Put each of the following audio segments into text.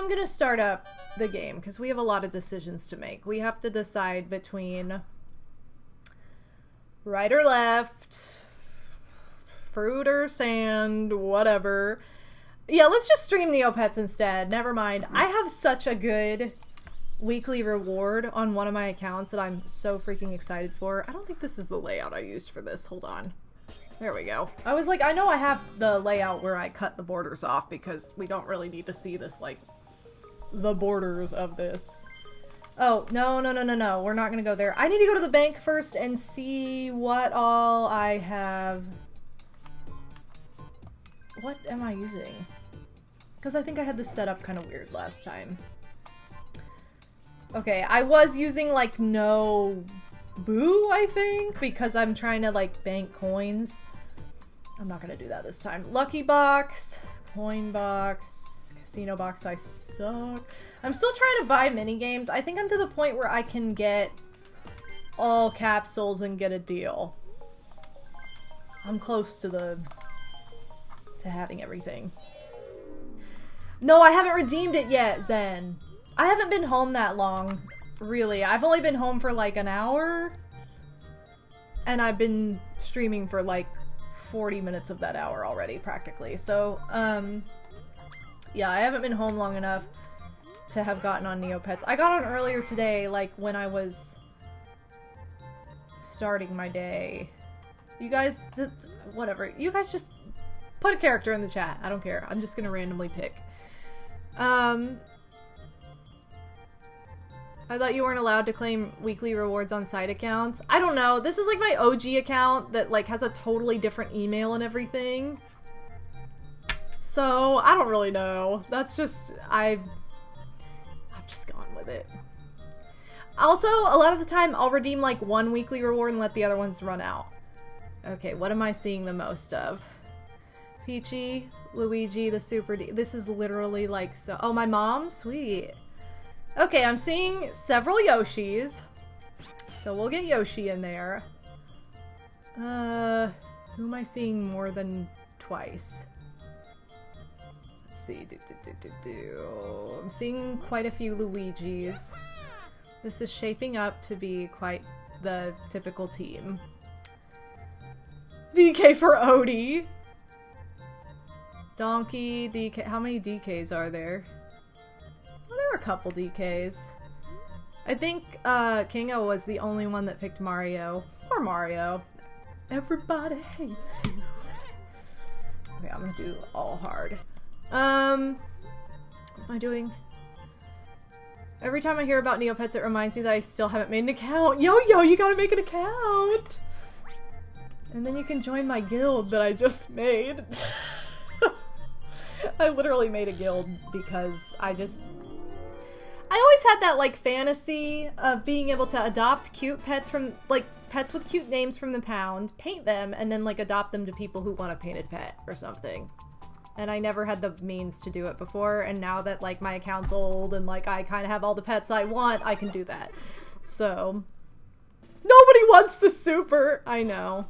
I'm gonna start up the game because we have a lot of decisions to make. We have to decide between right or left, fruit or sand, whatever. Yeah, let's just stream Neopets instead. Never mind. I have such a good weekly reward on one of my accounts that I'm so freaking excited for. I don't think this is the layout I used for this. Hold on. There we go. I was like, I know I have the layout where I cut the borders off because we don't really need to see this, like, the borders of this. Oh, no. We're not gonna go there. I need to go to the bank first and see what all I have. What am I using? Because I think I had this set up kind of weird last time. Okay, I was using, like, no boo, I think, because I'm trying to, like, bank coins. I'm not gonna do that this time. Lucky box, coin box, casino box, I suck. I'm still trying to buy mini games. I think I'm to the point where I can get all capsules and get a deal. I'm close to having everything. No, I haven't redeemed it yet, Zen. I haven't been home that long, really. I've only been home for like an hour, and I've been streaming for like 40 minutes of that hour already, practically. So, yeah, I haven't been home long enough to have gotten on Neopets. I got on earlier today, like when I was starting my day. You guys, whatever. You guys just put a character in the chat. I don't care. I'm just gonna randomly pick. I thought you weren't allowed to claim weekly rewards on side accounts. I don't know. This is like my OG account that like has a totally different email and everything. So, I don't really know. That's just, I've just gone with it. Also, a lot of the time I'll redeem like one weekly reward and let the other ones run out. Okay, what am I seeing the most of? Peachy, Luigi, the Super D. This is literally like so. Oh, my mom? Sweet. Okay, I'm seeing several Yoshis. So we'll get Yoshi in there. Who am I seeing more than twice? Let's see. I'm seeing quite a few Luigis. This is shaping up to be quite the typical team. DK for Odie. Donkey, DK. How many DKs are there? Well, there were a couple DKs. I think Kingo was the only one that picked Mario. Poor Mario. Everybody hates you. Okay, I'm gonna do all hard. What am I doing? Every time I hear about Neopets, it reminds me that I still haven't made an account. Yo, you gotta make an account! And then you can join my guild that I just made. I literally made a guild because I always had that, like, fantasy of being able to adopt cute pets from, like, pets with cute names from the pound, paint them, and then, like, adopt them to people who want a painted pet or something. And I never had the means to do it before, and now that, like, my account's old and, like, I kind of have all the pets I want, I can do that. So, nobody wants the super! I know.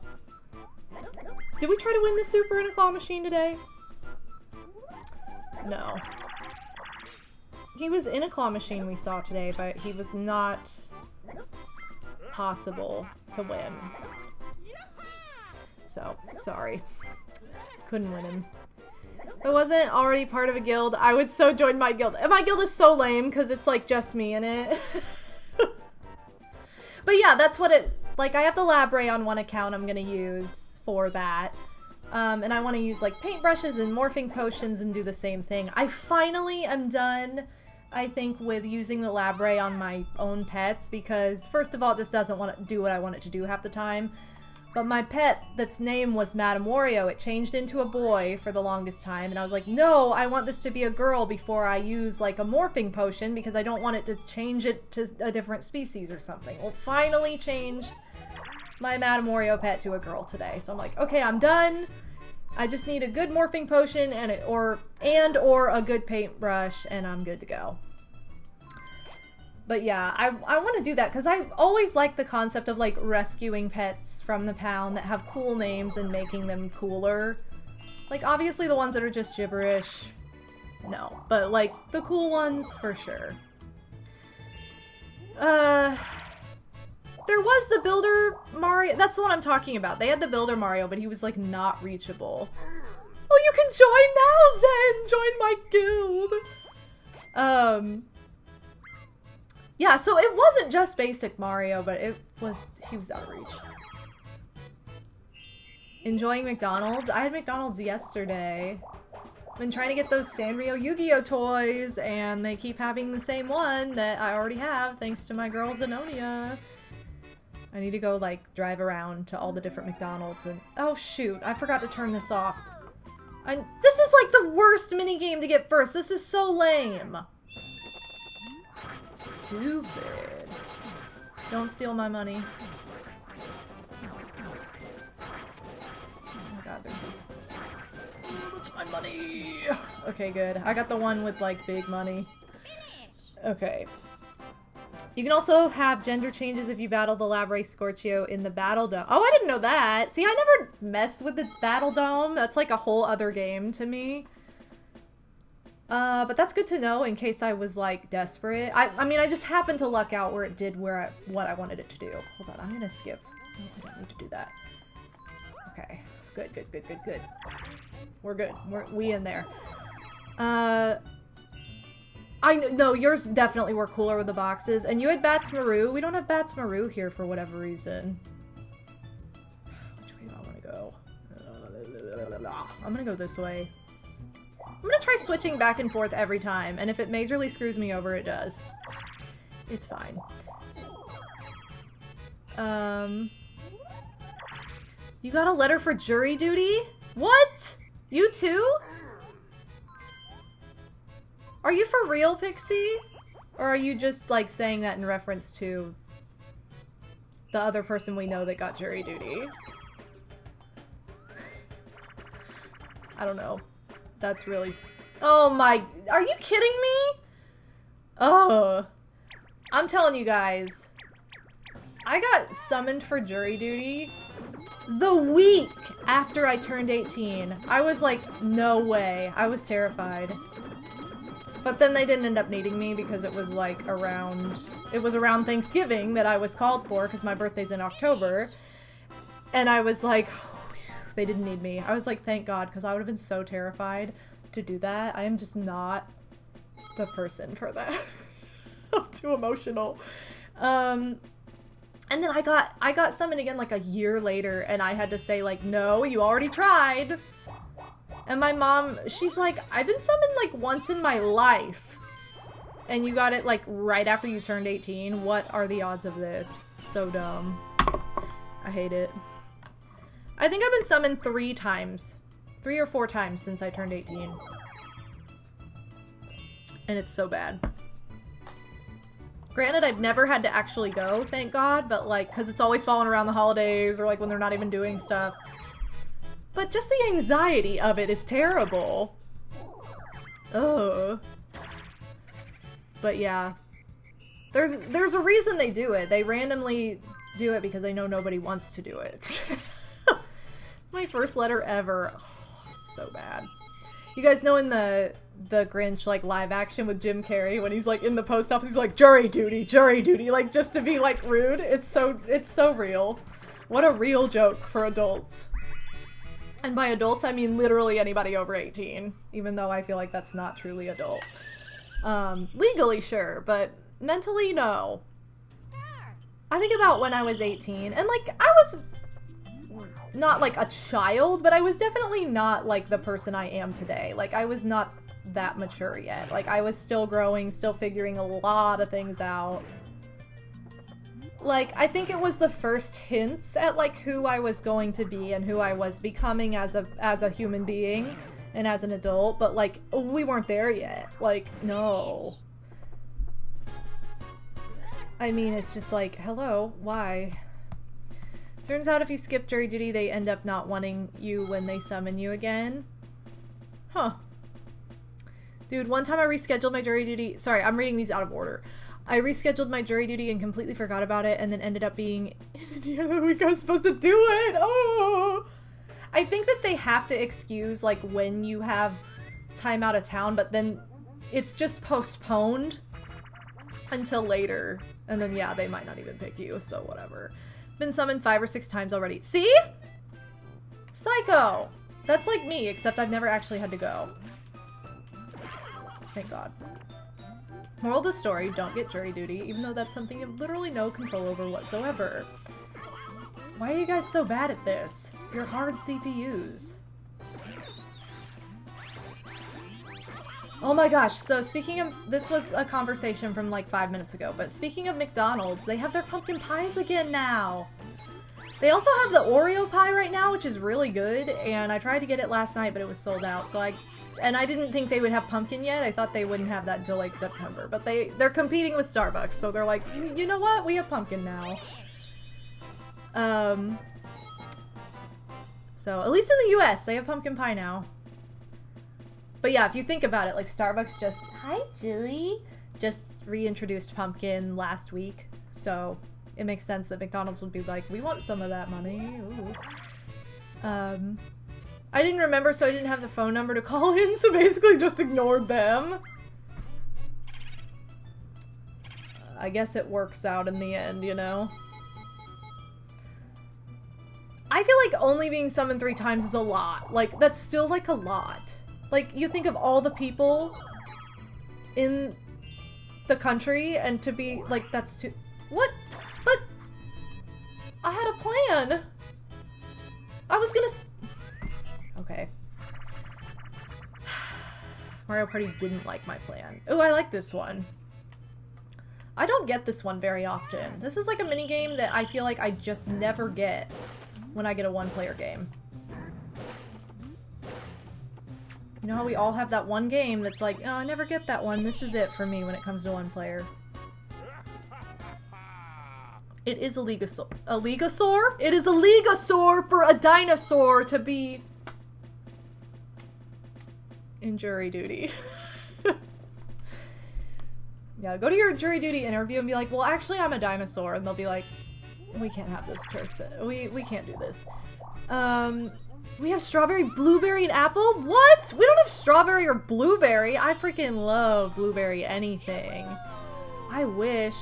Did we try to win the super in a claw machine today? No. He was in a claw machine we saw today, but he was not possible to win. So, sorry. Couldn't win him. If I wasn't already part of a guild, I would so join my guild. And my guild is so lame because it's like just me in it. But yeah, that's what it, like I have the Labre on one account I'm gonna use for that. And I want to use like paintbrushes and morphing potions and do the same thing. I finally am done, I think, with using the Labre on my own pets because first of all, it just doesn't want to do what I want it to do half the time. But my pet that's name was MadameWario, it changed into a boy for the longest time, and I was like, no, I want this to be a girl before I use like a morphing potion because I don't want it to change it to a different species or something. Well, finally changed my MadameWario pet to a girl today. So I'm like, okay, I'm done. I just need a good morphing potion and or a good paintbrush and I'm good to go. But yeah, I want to do that because I always like the concept of like rescuing pets from the pound that have cool names and making them cooler. Like obviously the ones that are just gibberish, No. But, like, the cool ones, for sure. There was the Builder Mario. That's the one I'm talking about. They had the Builder Mario, but he was, like, not reachable. Oh, you can join now, Zen! Join my guild! Yeah, so it wasn't just basic Mario, but he was out of reach. Enjoying McDonald's? I had McDonald's yesterday. Been trying to get those Sanrio Yu-Gi-Oh toys, and they keep having the same one that I already have, thanks to my girl Zenonia. I need to go, like, drive around to all the different McDonald's and— oh shoot, I forgot to turn this off. This is like the worst minigame to get first. This is so lame. Stupid. Don't steal my money. Oh my god, there's some— what's my money? Okay, good. I got the one with, like, big money. Okay. You can also have gender changes if you battle the Labre Scorchio in the Battle Dome. Oh, I didn't know that! See, I never mess with the Battle Dome. That's like a whole other game to me. But that's good to know in case I was, like, desperate. I mean, I just happened to luck out where it did what I wanted it to do. Hold on, I'm gonna skip. No, I don't need to do that. Okay. Good, good, good, good, good. We're good. We in there. I know yours definitely were cooler with the boxes, and you had Bats Maru. We don't have Bats Maru here for whatever reason. Which way do I want to go? I'm gonna go this way. I'm gonna try switching back and forth every time, and if it majorly screws me over, it does. It's fine. You got a letter for jury duty? What? You too? Are you for real, Pixie? Or are you just, like, saying that in reference to the other person we know that got jury duty? I don't know. That's really— oh my— are you kidding me? Oh. I'm telling you guys. I got summoned for jury duty the week after I turned 18. I was like, no way. I was terrified. But then they didn't end up needing me because it was like around Thanksgiving that I was called for because my birthday's in October. And I was like, oh, they didn't need me. I was like, thank God, because I would have been so terrified to do that. I am just not the person for that. I'm too emotional. And then I got summoned again like a year later, and I had to say like, no, you already tried. And my mom, she's like, I've been summoned like once in my life. And you got it like right after you turned 18. What are the odds of this? So dumb. I hate it. I think I've been summoned 3 times. 3 or 4 times since I turned 18. And it's so bad. Granted, I've never had to actually go, thank God, but like, because it's always falling around the holidays or like when they're not even doing stuff. But just the anxiety of it is terrible. Ugh. But yeah. There's a reason they do it. They randomly do it because they know nobody wants to do it. My first letter ever. Oh, so bad. You guys know in the Grinch, like, live action with Jim Carrey, when he's, like, in the post office, he's like, jury duty, like, just to be, like, rude. It's so real. What a real joke for adults. And by adults, I mean literally anybody over 18, even though I feel like that's not truly adult. Legally, sure, but mentally, no. I think about when I was 18, and, like, I was not, like, a child, but I was definitely not, like, the person I am today. Like, I was not that mature yet. Like, I was still growing, still figuring a lot of things out. Like, I think it was the first hints at, like, who I was going to be and who I was becoming as a human being and as an adult, but, like, we weren't there yet. Like, no. I mean, it's just like, hello, why? Turns out if you skip jury duty, they end up not wanting you when they summon you again. Huh. Dude, one time I rescheduled my jury duty— sorry, I'm reading these out of order. I rescheduled my jury duty and completely forgot about it, and then ended up being in Indiana the week I was supposed to do it! Oh! I think that they have to excuse, like, when you have time out of town, but then it's just postponed until later. And then, yeah, they might not even pick you, so whatever. Been summoned 5 or 6 times already. See? Psycho! That's like me, except I've never actually had to go. Thank God. Moral of the story, don't get jury duty, even though that's something you have literally no control over whatsoever. Why are you guys so bad at this? You're hard CPUs. Oh my gosh, so speaking of, this was a conversation from like 5 minutes ago, but speaking of McDonald's, they have their pumpkin pies again now. They also have the Oreo pie right now, which is really good, and I tried to get it last night, but it was sold out, so I didn't think they would have pumpkin yet. I thought they wouldn't have that until like September, but they're competing with Starbucks, so they're like, you know what, we have pumpkin now. So at least in the US, they have pumpkin pie now. But yeah, if you think about it, like Starbucks just, hi Julie, just reintroduced pumpkin last week. So it makes sense that McDonald's would be like, we want some of that money. Ooh. I didn't remember, so I didn't have the phone number to call in, so basically just ignored them. I guess it works out in the end, you know? I feel like only being summoned 3 times is a lot. Like, that's still like a lot. Like, you think of all the people in the country, and to be, like, that's too- What? But I had a plan! I was gonna- Okay. Mario Party didn't like my plan. Ooh, I like this one. I don't get this one very often. This is like a minigame that I feel like I just never get when I get a one-player game. You know how we all have that one game that's like, oh, I never get that one. This is it for me when it comes to one player. It is a Legasaur. A Legasaur? It is a Legasaur for a dinosaur to be in jury duty. Yeah, go to your jury duty interview and be like, well, actually, I'm a dinosaur. And they'll be like, we can't have this person. We can't do this. We have strawberry, blueberry, and apple? What? We don't have strawberry or blueberry. I freaking love blueberry anything. I wish.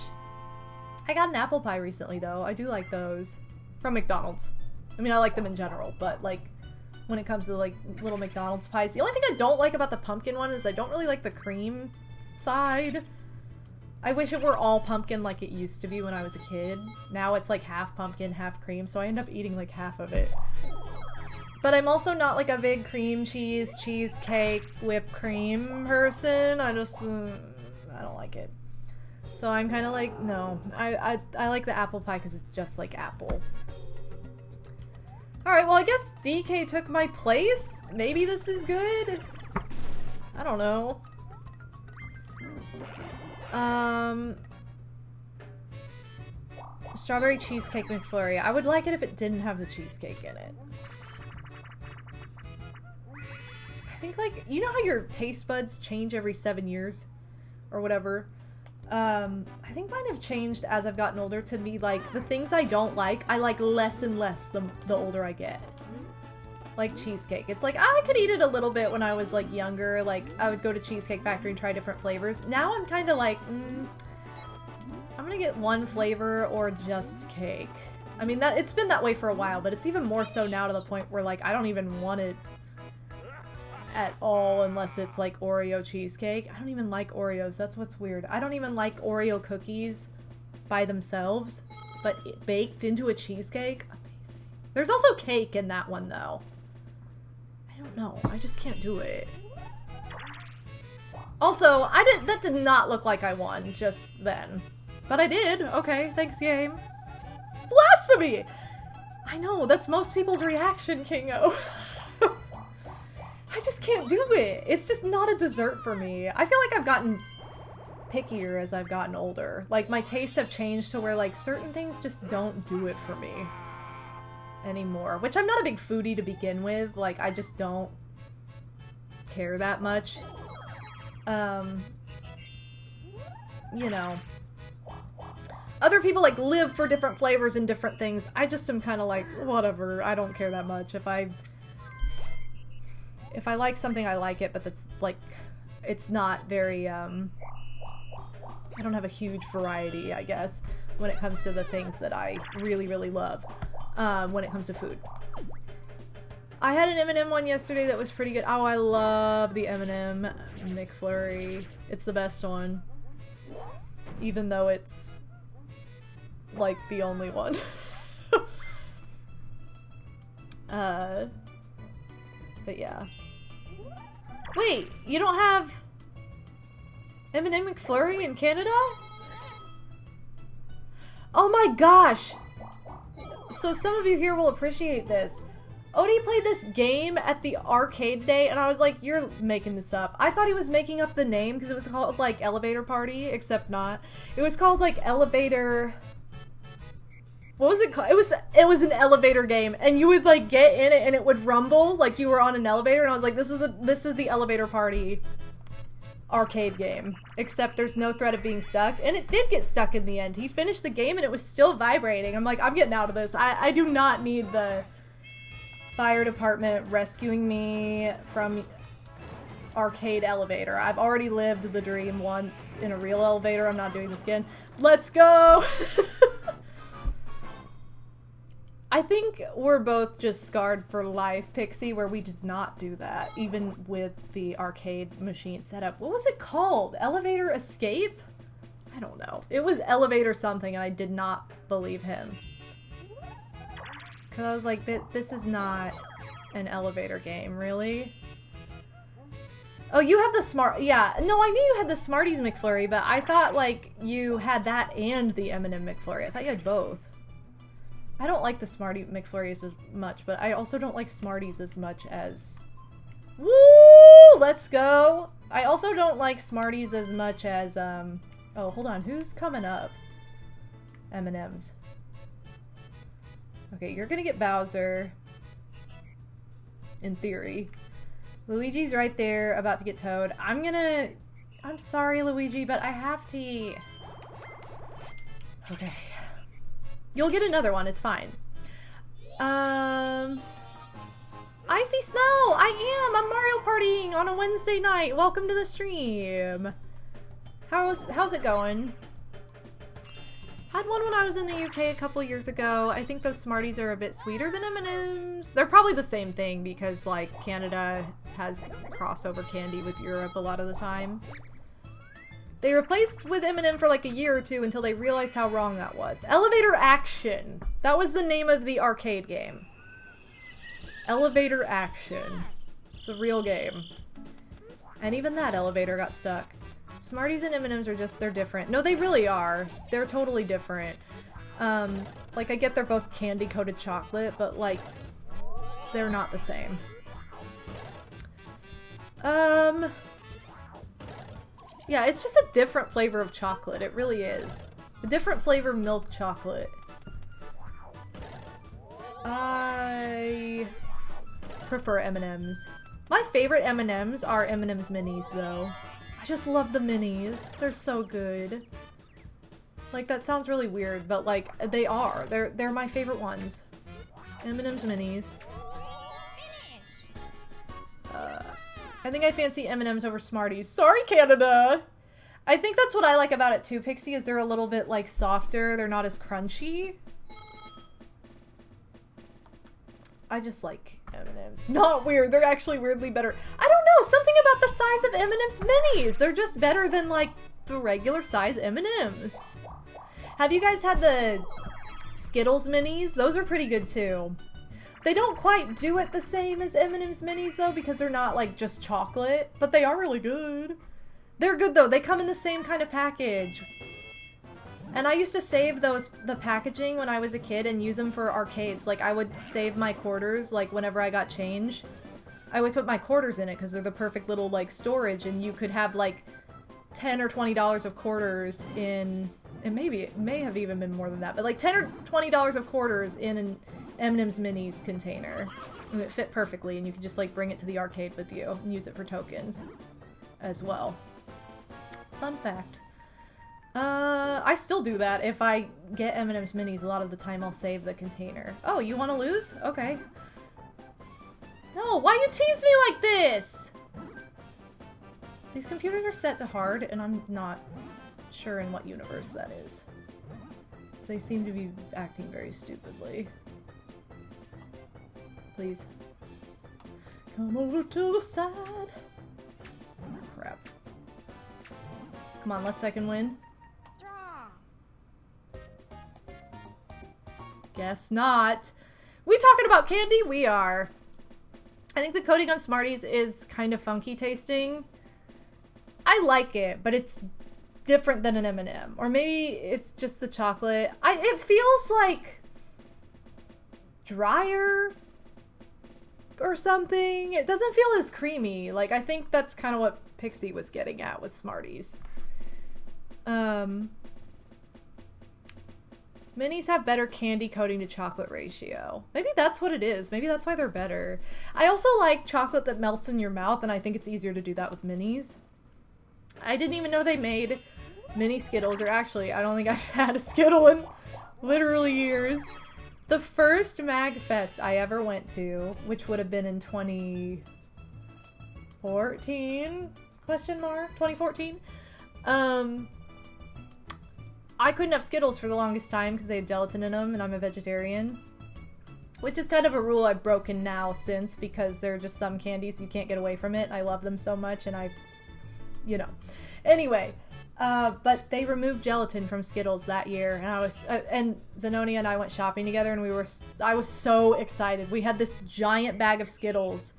I got an apple pie recently, though. I do like those. From McDonald's. I mean, I like them in general, but, like, when it comes to, like, little McDonald's pies. The only thing I don't like about the pumpkin one is I don't really like the cream side. I wish it were all pumpkin like it used to be when I was a kid. Now it's, like, half pumpkin, half cream, so I end up eating, like, half of it. But I'm also not like a big cream cheese, cheesecake, whipped cream person. I just, I don't like it. So I'm kind of like, no. I like the apple pie because it's just like apple. Alright, well I guess DK took my place? Maybe this is good? I don't know. Strawberry cheesecake McFlurry. I would like it if it didn't have the cheesecake in it. I think, like, you know how your taste buds change every 7 years? Or whatever? I think mine have changed as I've gotten older to be, like, the things I don't like, I like less and less the older I get. Like cheesecake. It's like, I could eat it a little bit when I was, like, younger. Like, I would go to Cheesecake Factory and try different flavors. Now I'm kind of like, I'm gonna get one flavor or just cake. I mean, it's been that way for a while, but it's even more so now to the point where, like, I don't even want it at all unless it's like Oreo cheesecake. I don't even like Oreos. That's what's weird. I don't even like Oreo cookies by themselves, but baked into a cheesecake, amazing. There's also cake in that one though. I don't know. I just can't do it. Also, that did not look like I won just then. But I did. Okay, thanks game. Blasphemy! I know, that's most people's reaction, Kingo. I just can't do it. It's just not a dessert for me. I feel like I've gotten pickier as I've gotten older. Like, my tastes have changed to where, like, certain things just don't do it for me anymore. Which I'm not a big foodie to begin with. Like, I just don't care that much. You know. Other people, like, live for different flavors and different things. I just am kind of like, whatever. I don't care that much. if I like something, I like it, but that's like, it's not very, I don't have a huge variety, I guess, when it comes to the things that I really, really love, when it comes to food. I had an M&M one yesterday that was pretty good. Oh, I love the M&M McFlurry. It's the best one. Even though it's, like, the only one. But yeah. Wait, you don't have M&M McFlurry in Canada? Oh my gosh! So some of you here will appreciate this. Odie played this game at the arcade day, and I was like, you're making this up. I thought he was making up the name because it was called, like, Elevator Party, except not. It was called, like, Elevator... What was it called? It was an elevator game, and you would, like, get in it and it would rumble like you were on an elevator, and I was like, this is the Elevator Party arcade game. Except there's no threat of being stuck, and it did get stuck in the end. He finished the game and it was still vibrating. I'm like, I'm getting out of this. I do not need the fire department rescuing me from arcade elevator. I've already lived the dream once in a real elevator. I'm not doing this again. Let's go! I think we're both just scarred for life, Pixie, where we did not do that, even with the arcade machine setup. What was it called? Elevator Escape? I don't know. It was Elevator something, and I did not believe him. Because I was like, this is not an elevator game, really? Oh, you have the smart... Yeah, no, I knew you had the Smarties McFlurry, but I thought, like, you had that and the M&M McFlurry. I thought you had both. I don't like the Smartie McFlurries as much, but I also don't like Smarties as much as... Woo! Let's go! I also don't like Smarties as much as, Oh, hold on. Who's coming up? M&M's. Okay, you're gonna get Bowser. In theory. Luigi's right there, about to get Toad. I'm sorry, Luigi, but I have to... Okay. You'll get another one, it's fine. Icy Snow! I am! I'm Mario Partying on a Wednesday night! Welcome to the stream! How's it going? Had one when I was in the UK a couple years ago. I think those Smarties are a bit sweeter than M&M's. They're probably the same thing because, like, Canada has crossover candy with Europe a lot of the time. They replaced with M&M for like a year or two until they realized how wrong that was. Elevator Action! That was the name of the arcade game. Elevator Action. It's a real game. And even that elevator got stuck. Smarties and M&M's are just, they're different. No, they really are. They're totally different. Like, I get they're both candy-coated chocolate, but, like, they're not the same. Yeah, it's just a different flavor of chocolate. It really is. A different flavor milk chocolate. I prefer M&M's. My favorite M&M's are M&M's Minis, though. I just love the minis. They're so good. Like, that sounds really weird, but, like, they are. They're my favorite ones. M&M's Minis. I think I fancy M&M's over Smarties. Sorry, Canada! I think that's what I like about it too, Pixie, is they're a little bit, like, softer. They're not as crunchy. I just like M&M's. Not weird. They're actually weirdly better. I don't know! Something about the size of M&M's Minis! They're just better than, like, the regular size M&M's. Have you guys had the Skittles Minis? Those are pretty good too. They don't quite do it the same as M&M's Minis, though, because they're not, like, just chocolate. But they are really good. They're good, though. They come in the same kind of package. And I used to save the packaging when I was a kid and use them for arcades. Like, I would save my quarters, like, whenever I got change. I would put my quarters in it, because they're the perfect little, like, storage. And you could have, like, $10 or $20 of quarters in... And maybe, it may have even been more than that. But, like, $10 or $20 of quarters in an M&M's Minis container. And it fit perfectly, and you could just, like, bring it to the arcade with you and use it for tokens as well. Fun fact. I still do that. If I get M&M's Minis, a lot of the time I'll save the container. Oh, you want to lose? Okay. No, why you tease me like this? These computers are set to hard, and I'm not sure in what universe that is. So they seem to be acting very stupidly. Please. Come over to the side. Oh, crap. Come on, unless I can win. Guess not. We talking about candy? We are. I think the coating on Smarties is kind of funky tasting. I like it, but it's different than an M&M. Or maybe it's just the chocolate. It feels like drier or something. It doesn't feel as creamy. Like, I think that's kind of what Pixie was getting at with Smarties. Minis have better candy coating to chocolate ratio. Maybe that's what it is. Maybe that's why they're better. I also like chocolate that melts in your mouth, and I think it's easier to do that with minis. I didn't even know they made mini Skittles, or actually, I don't think I've had a Skittle in literally years. The first MagFest I ever went to, which would have been in 2014, question mark, 2014, I couldn't have Skittles for the longest time because they had gelatin in them, and I'm a vegetarian. Which is kind of a rule I've broken now since, because there are just some candies you can't get away from it. I love them so much, and you know. Anyway, but they removed gelatin from Skittles that year, and and Zenonia and I went shopping together, and I was so excited. We had this giant bag of Skittles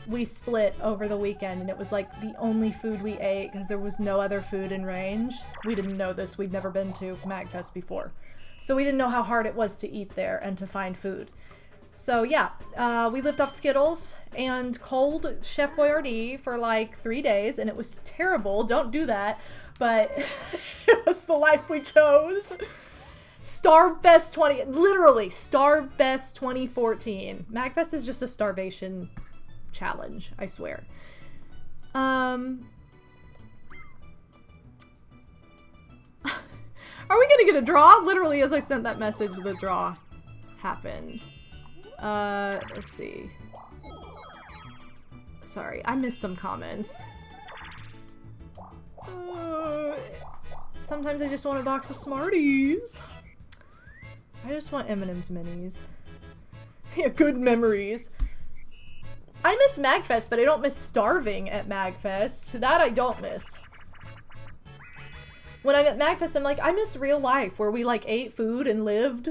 we split over the weekend, and it was like the only food we ate because there was no other food in range. We didn't know this. We'd never been to MagFest before. So we didn't know how hard it was to eat there and to find food. So yeah, we lived off Skittles and cold Chef Boyardee for like 3 days, and it was terrible. Don't do that. But it was the life we chose. Starvefest literally Starvefest 2014. MagFest is just a starvation challenge, I swear. Are we gonna get a draw? Literally, as I sent that message, the draw happened. Let's see. Sorry, I missed some comments. Sometimes I just want a box of Smarties. I just want M&M's minis. Yeah, good memories. I miss MagFest, but I don't miss starving at MagFest. That I don't miss. When I'm at MagFest, I'm like, I miss real life, where we like ate food and lived.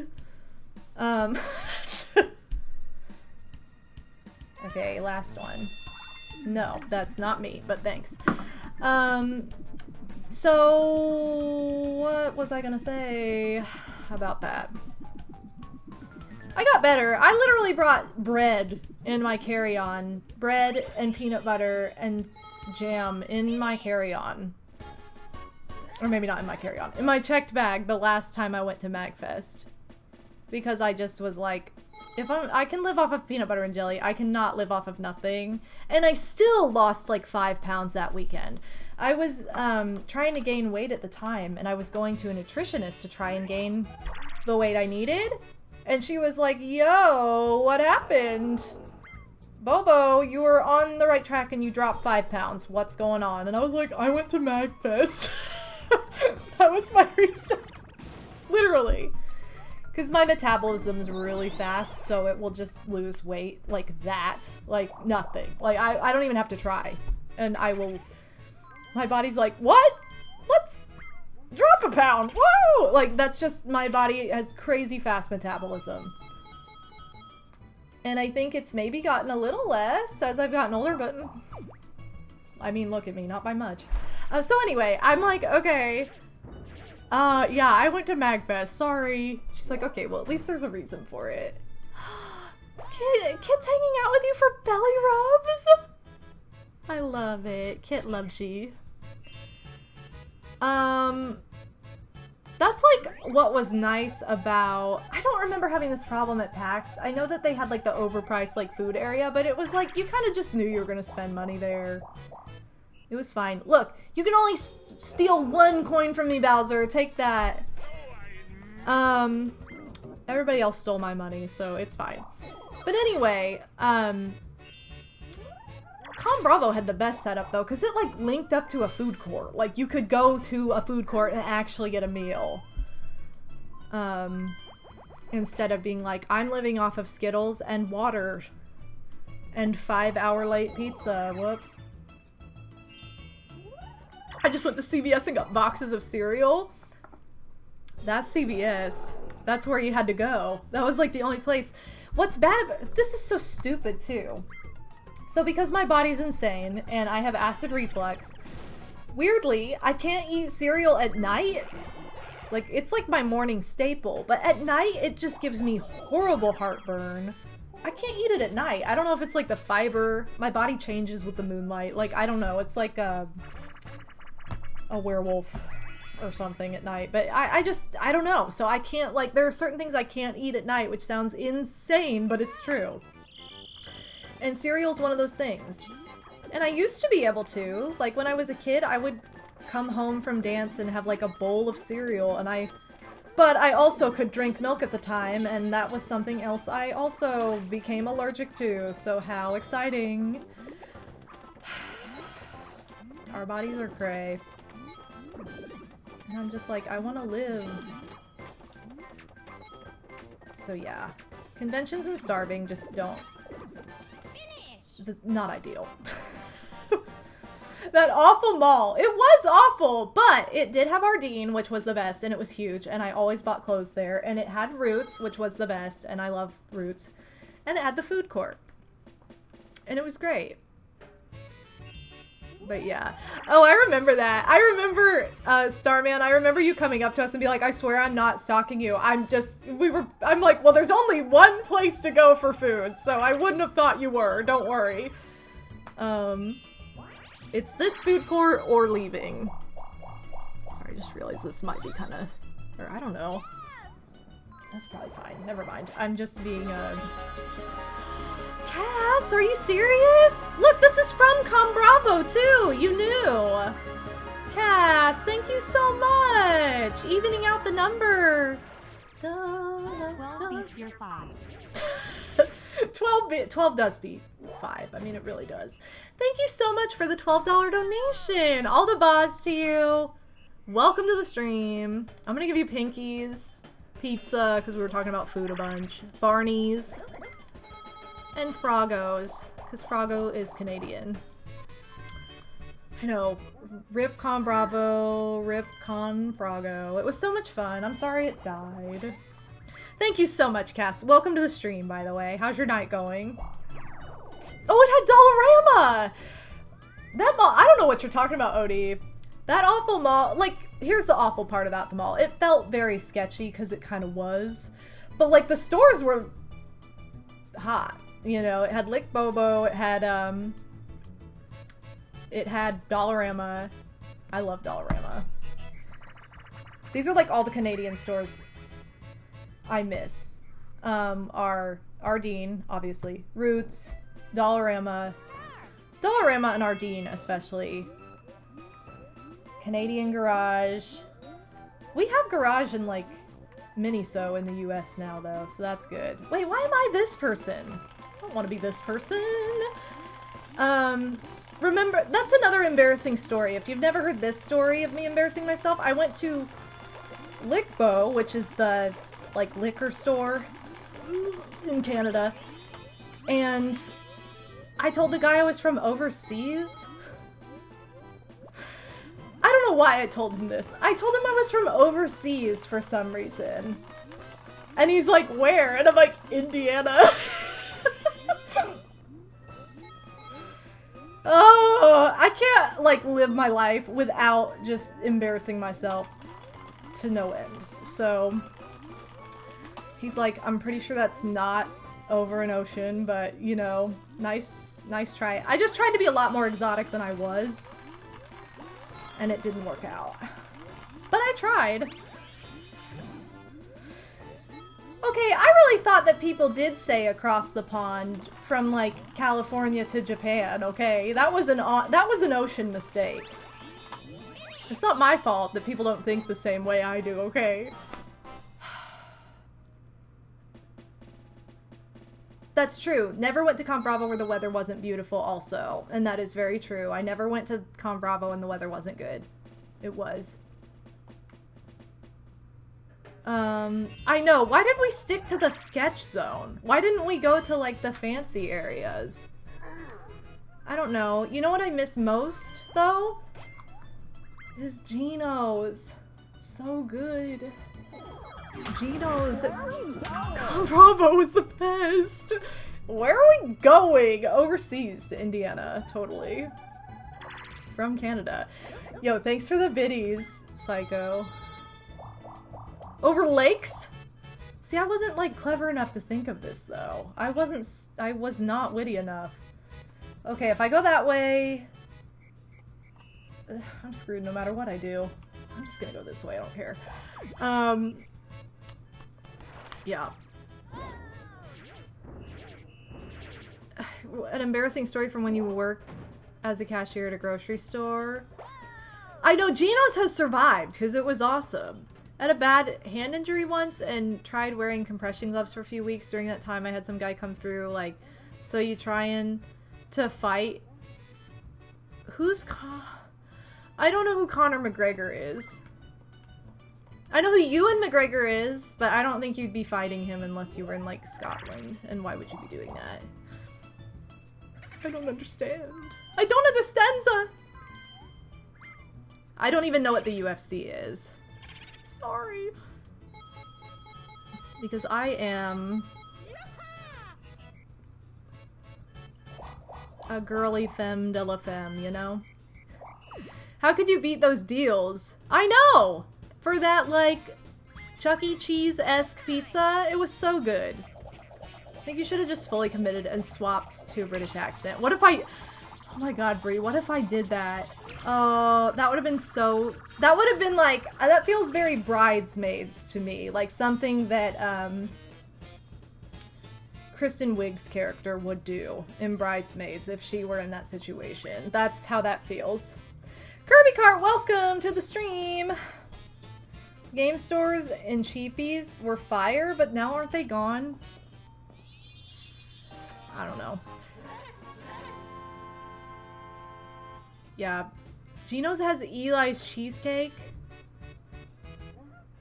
Okay, last one. No, that's not me, but thanks. So what was I gonna say about that? I got better. I literally brought bread in my carry-on. Bread and peanut butter and jam in my carry-on. Or maybe not in my carry-on. In my checked bag the last time I went to MagFest. Because I just was like, I can live off of peanut butter and jelly. I cannot live off of nothing. And I still lost like 5 pounds that weekend. I was trying to gain weight at the time, and I was going to a nutritionist to try and gain the weight I needed. And she was like, yo, what happened? Bobo, you were on the right track and you dropped 5 pounds. What's going on? And I was like, I went to MagFest. That was my reason. Literally. Because my metabolism is really fast, so it will just lose weight like that. Like nothing. Like, I don't even have to try. And I will... My body's like, what? Let's drop a pound. Whoa! Like, that's just... My body has crazy fast metabolism. And I think it's maybe gotten a little less as I've gotten older, but... I mean, look at me. Not by much. So anyway, I'm like, okay... yeah, I went to MagFest. Sorry. She's like, okay, well, at least there's a reason for it. Kit's hanging out with you for belly rubs? I love it. Kit loves you. That's like what was nice about... I don't remember having this problem at PAX. I know that they had like the overpriced like food area, but it was like you kind of just knew you were gonna spend money there. It was fine. Look, you can only steal 1 coin from me, Bowser. Take that. Everybody else stole my money, so it's fine. But anyway, Con Bravo had the best setup though, because it like linked up to a food court. Like you could go to a food court and actually get a meal. Instead of being like, I'm living off of Skittles and water and 5-hour late pizza. Whoops. I just went to CVS and got boxes of cereal. That's CVS. That's where you had to go. That was like the only place. What's bad about this is so stupid too. So because my body's insane and I have acid reflux, weirdly, I can't eat cereal at night. Like, it's like my morning staple, but at night it just gives me horrible heartburn. I can't eat it at night. I don't know if it's like the fiber. My body changes with the moonlight. Like, I don't know. It's like a werewolf or something at night. But I don't know. So I can't, like, there are certain things I can't eat at night, which sounds insane, but it's true. And cereal's one of those things. And I used to be able to. Like, when I was a kid, I would come home from dance and have, like, a bowl of cereal, and but I also could drink milk at the time, and that was something else I also became allergic to, so how exciting. Our bodies are cray. And I'm just like, I want to live. So yeah. Conventions and starving just don't... Not ideal. That awful mall. It was awful, but it did have Ardeen, which was the best, and it was huge, and I always bought clothes there. And it had Roots, which was the best, and I love Roots. And it had the food court. And it was great. But yeah. Oh, I remember that. I remember, Starman, I remember you coming up to us and be like, I swear I'm not stalking you. I'm like, well, there's only one place to go for food, so I wouldn't have thought you were. Don't worry. It's this food court or leaving. Sorry, I just realized this might be kind of... Or, I don't know. That's probably fine. Never mind. I'm just being, Cass, are you serious? Look, this is from Com Bravo, too! You knew! Cass, thank you so much! Evening out the number! 12 beats your 5. 12 does beat 5. I mean, it really does. Thank you so much for the $12 donation. All the bars to you. Welcome to the stream. I'm gonna give you pinkies, pizza, because we were talking about food a bunch, Barney's, and Froggo's, because Froggo is Canadian. I know. Rip Con Bravo, Rip Con Froggo. It was so much fun. I'm sorry it died. Thank you so much, Cass. Welcome to the stream, by the way. How's your night going? Oh, it had Dollarama! That mall, I don't know what you're talking about, Odie. That awful mall, like, here's the awful part about the mall. It felt very sketchy, because it kind of was. But, like, the stores were hot. You know, it had Lick Bobo, it had Dollarama. I love Dollarama. These are, like, all the Canadian stores I miss. Are Ardeen, obviously. Roots, Dollarama and Ardeen especially. Canadian Garage. We have Garage in like Miniso in the US now though, so that's good. Wait, why am I this person? I don't want to be this person. Remember, that's another embarrassing story. If you've never heard this story of me embarrassing myself, I went to Lickbo, which is the like liquor store in Canada, and I told the guy I was from overseas. I don't know why I told him this. I told him I was from overseas for some reason. And he's like, where? And I'm like, Indiana. Oh, I can't like live my life without just embarrassing myself to no end. So he's like, I'm pretty sure that's not over an ocean, but you know, nice try. I just tried to be a lot more exotic than I was, and it didn't work out. But I tried. Okay, I really thought that people did say across the pond from like California to Japan. Okay, that was an ocean mistake. It's not my fault that people don't think the same way I do. Okay. that's true. Never went to Camp Bravo where the weather wasn't beautiful also. And that is very true. I never went to Camp Bravo and the weather wasn't good. It was. I know. Why did we stick to the sketch zone? Why didn't we go to, like, the fancy areas? I don't know. You know what I miss most, though? Is Geno's. So good. Geno's. Bravo is the best. Where are we going? Overseas to Indiana. Totally. From Canada. Yo, thanks for the biddies, Psycho. Over lakes? See, I wasn't, like, clever enough to think of this, though. I was not witty enough. Okay, if I go that way... I'm screwed no matter what I do. I'm just gonna go this way, I don't care. Yeah. An embarrassing story from when you worked as a cashier at a grocery store. I know Geno's has survived, because it was awesome. I had a bad hand injury once and tried wearing compression gloves for a few weeks. During that time, I had some guy come through, like, so you trying to fight? I don't know who Conor McGregor is. I know who Ewan McGregor is, but I don't think you'd be fighting him unless you were in, like, Scotland. And why would you be doing that? I don't understand. I don't understand, sir! I don't even know what the UFC is. Sorry. Because I am a girly femme de la femme, you know? How could you beat those deals? I know! For that, like, Chuck E. Cheese-esque pizza, it was so good. I think you should have just fully committed and swapped to a British accent. What if I... Oh my god, Brie, what if I did that? Oh, that would have been so... That would have been like... That feels very Bridesmaids to me. Like something that, Kristen Wiig's character would do in Bridesmaids if she were in that situation. That's how that feels. Kirby Cart, welcome to the stream! Game stores and cheapies were fire, but now aren't they gone? I don't know. Yeah. Geno's has Eli's cheesecake.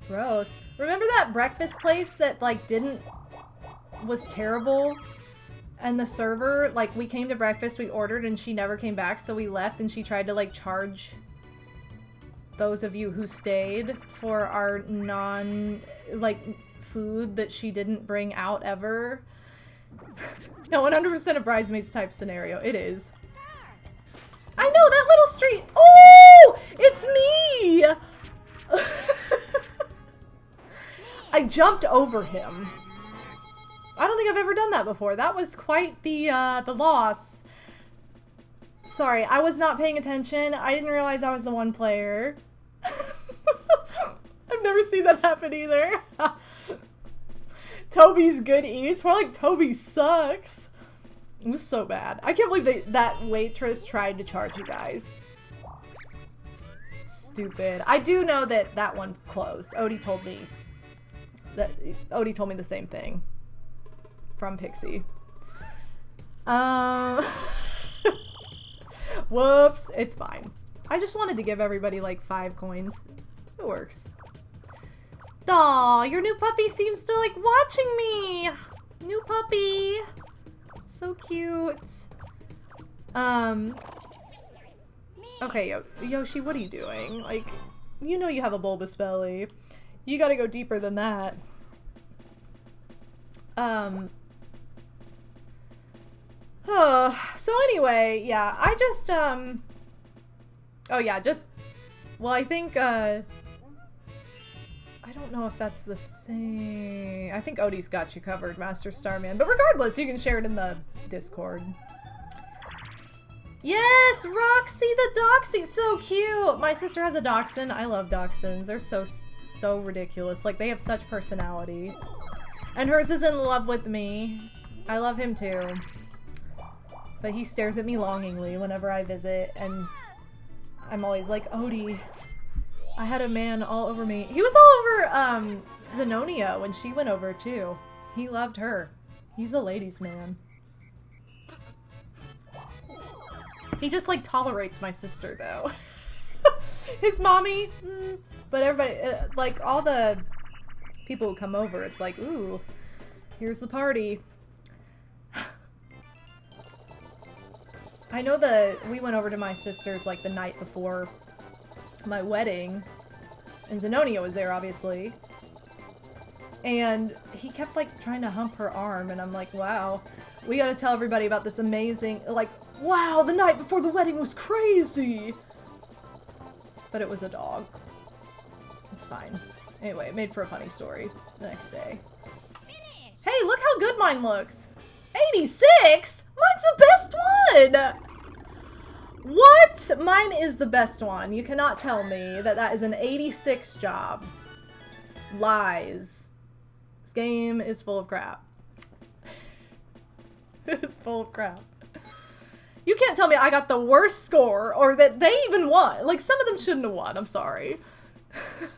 Gross. Remember that breakfast place that, like, was terrible? And the server, like, we came to breakfast, we ordered, and she never came back, so we left, and she tried to, like, charge those of you who stayed for our food that she didn't bring out ever. No, 100% a Bridesmaids type scenario. It is. I know, that little street. Oh! It's me! I jumped over him. I don't think I've ever done that before. That was quite the loss. Sorry, I was not paying attention. I didn't realize I was the one player. I've never seen that happen either. Toby's good eats. More like Toby sucks. It was so bad. I can't believe that waitress tried to charge you guys. Stupid. I do know that that one closed. Odie told me the same thing. From Pixie. Whoops. It's fine. I just wanted to give everybody like 5 coins. It works. Aw, your new puppy seems to like watching me. New puppy. So cute. Okay, Yoshi, what are you doing? Like, you know you have a bulbous belly. You gotta go deeper than that. So anyway, yeah, I just, oh yeah, well, I think, I don't know if that's the same. I think Odie's got you covered, Master Starman. But regardless, you can share it in the Discord. Yes, Roxy the Doxy, so cute. My sister has a Dachshund. I love Dachshunds. They're so ridiculous. Like, they have such personality. And hers is in love with me. I love him too. But he stares at me longingly whenever I visit, and I'm always like, Odie, I had a man all over me. He was all over Zenonia when she went over too. He loved her. He's a ladies' man. He just, like, tolerates my sister, though. His mommy, but everybody, like, all the people who come over, it's like, ooh, here's the party. I know that we went over to my sister's, like, the night before my wedding, and Zenonia was there, obviously. And he kept, like, trying to hump her arm, and I'm like, wow, we gotta tell everybody about this amazing, like, wow, the night before the wedding was crazy! But it was a dog. It's fine. Anyway, it made for a funny story the next day. Hey, look how good mine looks! 86?! Mine's the best one! What? Mine is the best one. You cannot tell me that that is an 86 job. Lies. This game is full of crap. It's full of crap. You can't tell me I got the worst score, or that they even won. Like, some of them shouldn't have won, I'm sorry.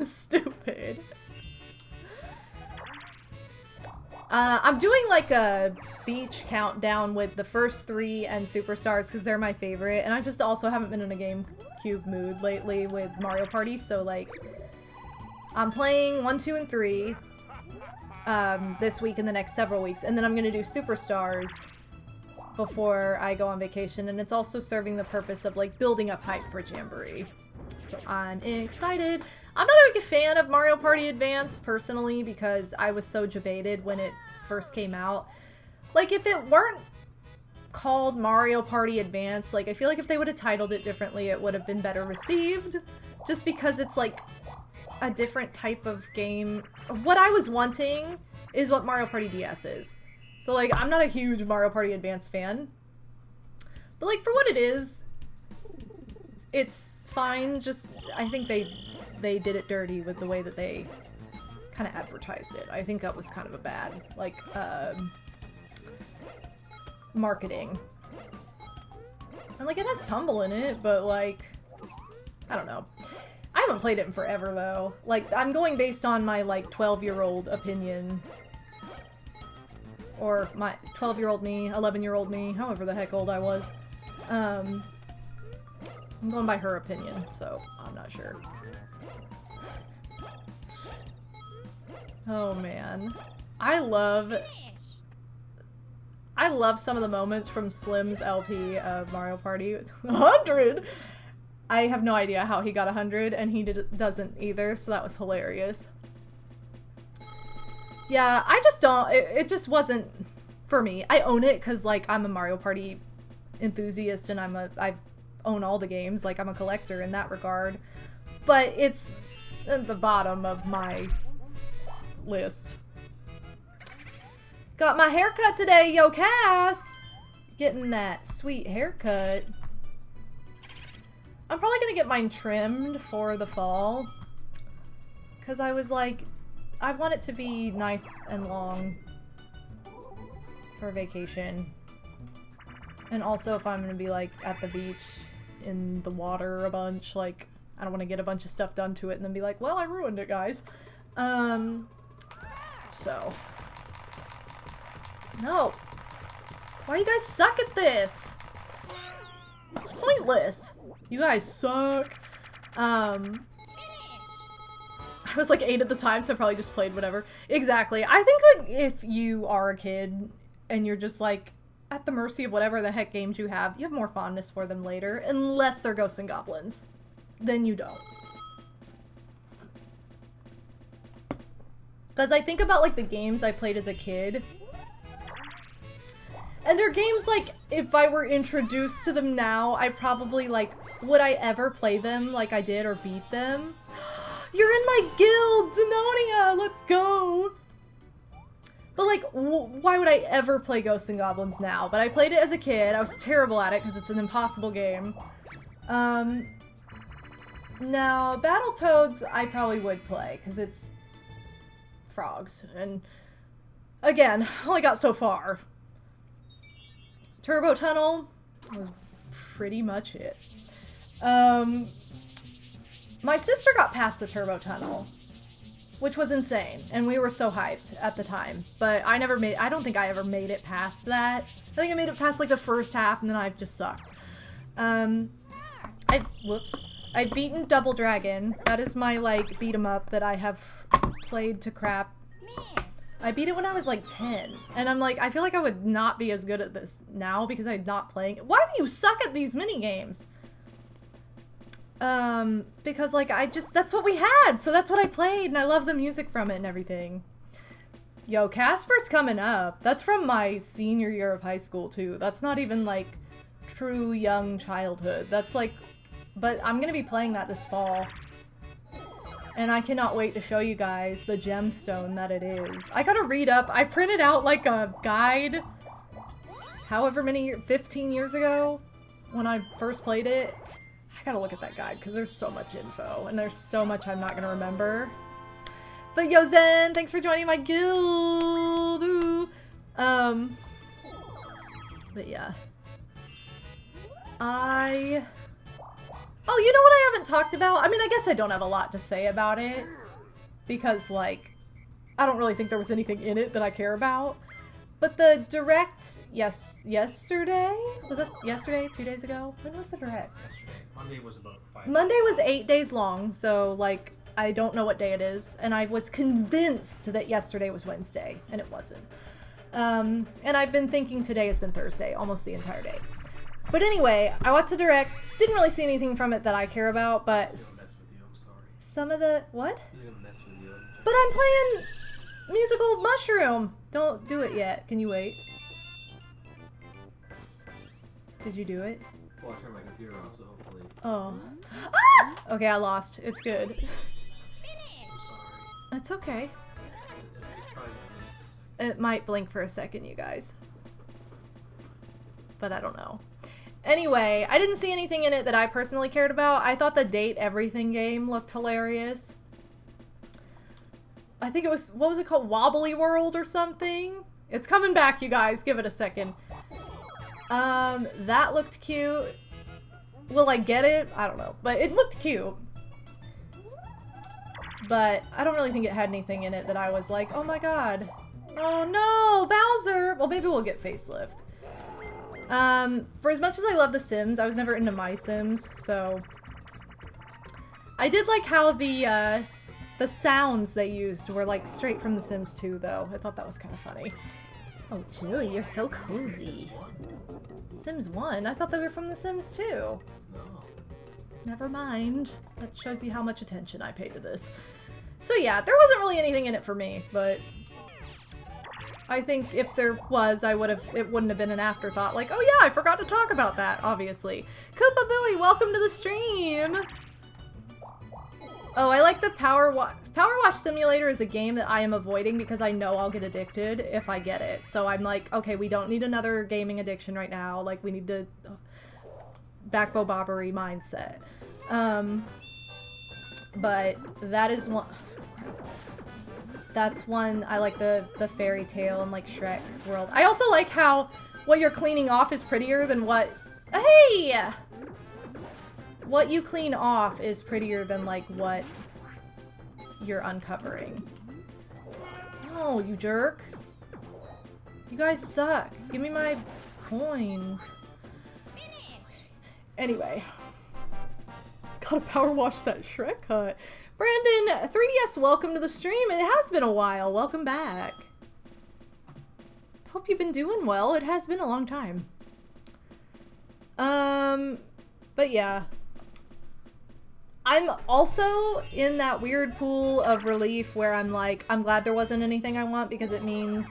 Stupid. I'm doing, like, a beach countdown with the first 3 and Superstars, because they're my favorite, and I just also haven't been in a GameCube mood lately with Mario Party, so, like, I'm playing 1, 2, and 3 this week and the next several weeks, and then I'm gonna do Superstars before I go on vacation, and it's also serving the purpose of, like, building up hype for Jamboree. So I'm excited. I'm not a big fan of Mario Party Advance, personally, because I was so debated when it first came out. Like, if it weren't called Mario Party Advance, like, I feel like if they would have titled it differently, it would have been better received, just because it's, like, a different type of game. What I was wanting is what Mario Party DS is. So, like, I'm not a huge Mario Party Advance fan. But, like, for what it is, it's fine. Just, I think they did it dirty with the way that they kind of advertised it. I think that was kind of a bad, like, marketing. And, like, it has Tumble in it, but, like, I don't know. I haven't played it in forever, though. Like, I'm going based on my, like, 12-year-old opinion. Or my 12-year-old me, 11-year-old me, however the heck old I was. I'm going by her opinion, so I'm not sure. Oh man. I love some of the moments from Slim's LP of Mario Party. 100! I have no idea how he got 100, and he doesn't either, so that was hilarious. Yeah, I just don't, it just wasn't for me. I own it because, like, I'm a Mario Party enthusiast and I own all the games, like, I'm a collector in that regard. But it's at the bottom of my list. Got my haircut today, yo Cass! Getting that sweet haircut. I'm probably gonna get mine trimmed for the fall. Because I was like, I want it to be nice and long for vacation. And also if I'm gonna be, like, at the beach in the water a bunch, like, I don't want to get a bunch of stuff done to it and then be like, well, I ruined it, guys. So. No. Why you guys suck at this? It's pointless. You guys suck. I was like 8 at the time, so I probably just played whatever. Exactly. I think, like, if you are a kid and you're just, like, at the mercy of whatever the heck games you have more fondness for them later, unless they're Ghosts and Goblins. Then you don't. Because I think about, like, the games I played as a kid. And they're games, like, if I were introduced to them now, I probably, like, would I ever play them like I did or beat them? You're in my guild, Zenonia! Let's go! But, like, why would I ever play Ghosts and Goblins now? But I played it as a kid. I was terrible at it because it's an impossible game. Now, Battletoads I probably would play because it's frogs. And, again, only got so far. Turbo Tunnel was pretty much it. My sister got past the Turbo Tunnel. which was insane, and we were so hyped at the time. But I don't think I ever made it past that. I think I made it past like the first half, and then I've just sucked. I've beaten Double Dragon. That is my like beat 'em up that I have played to crap. I beat it when I was like 10, and I'm like, I feel like I would not be as good at this now because I'm not playing. Why do you suck at these mini games? Because like that's what we had, so that's what I played, and I love the music from it and everything. Yo, Casper's coming up. That's from my senior year of high school too. That's not even like true young childhood. That's like, but I'm gonna be playing that this fall. And I cannot wait to show you guys the gemstone that it is. I gotta read up. I printed out like a guide however many 15 years ago when I first played it. I gotta look at that guide because there's so much info and there's so much I'm not gonna remember. But yo Zen, thanks for joining my guild. Ooh. But yeah. Oh, you know what I haven't talked about? I mean, I guess I don't have a lot to say about it. Because, like, I don't really think there was anything in it that I care about. But the direct, yesterday? Was it yesterday? 2 days ago? When was the direct? Yesterday. Monday was about 5 Monday was 8 days long, so, like, I don't know what day it is. And I was convinced that yesterday was Wednesday, and it wasn't. And I've been thinking today has been Thursday, almost the entire day. But anyway, I watched the direct, didn't really see anything from it that I care about, but Mess with you, I'm sorry. some of the, what? He's gonna mess with you. But I'm playing Musical Mushroom! Don't do it yet. Can you wait? Did you do it? Well, I turned my computer off, so hopefully. Oh. Ah! Okay, I lost. It's good. I'm sorry. It's okay. It's probably gonna miss for a second. It might blink for a second, you guys. But I don't know. Anyway, I didn't see anything in it that I personally cared about. I thought the Date Everything game looked hilarious. I think it was, what was it called? Wobbly World or something? It's coming back, you guys. Give it a second. That looked cute. Will I get it? I don't know. But it looked cute. But I don't really think it had anything in it that I was like, oh my god. Oh no, Bowser! Well, maybe we'll get facelift. For as much as I love The Sims, I was never into My Sims, so... I did like how the sounds they used were, like, straight from The Sims 2, though. I thought that was kind of funny. Oh, Julie, you're so cozy. Sims 1? I thought they were from The Sims 2. No. Never mind. That shows you how much attention I paid to this. So yeah, there wasn't really anything in it for me, but... I think if there was, it wouldn't have been an afterthought. Like, oh yeah, I forgot to talk about that, obviously. Koopa Billy, welcome to the stream! Oh, I like the Power Wash Simulator is a game that I am avoiding because I know I'll get addicted if I get it. So I'm like, okay, we don't need another gaming addiction right now. Like, we need to... backbow bobbery mindset. But that is one... That's one, I like the fairy tale and like Shrek world. I also like how what you're cleaning off is prettier than what... Hey! What you clean off is prettier than like what you're uncovering. Oh, you jerk. You guys suck. Give me my coins. Anyway. Gotta power wash that Shrek hut. Brandon, 3DS, welcome to the stream. It has been a while. Welcome back. Hope you've been doing well. It has been a long time. But yeah. I'm also in that weird pool of relief where I'm like, I'm glad there wasn't anything I want because it means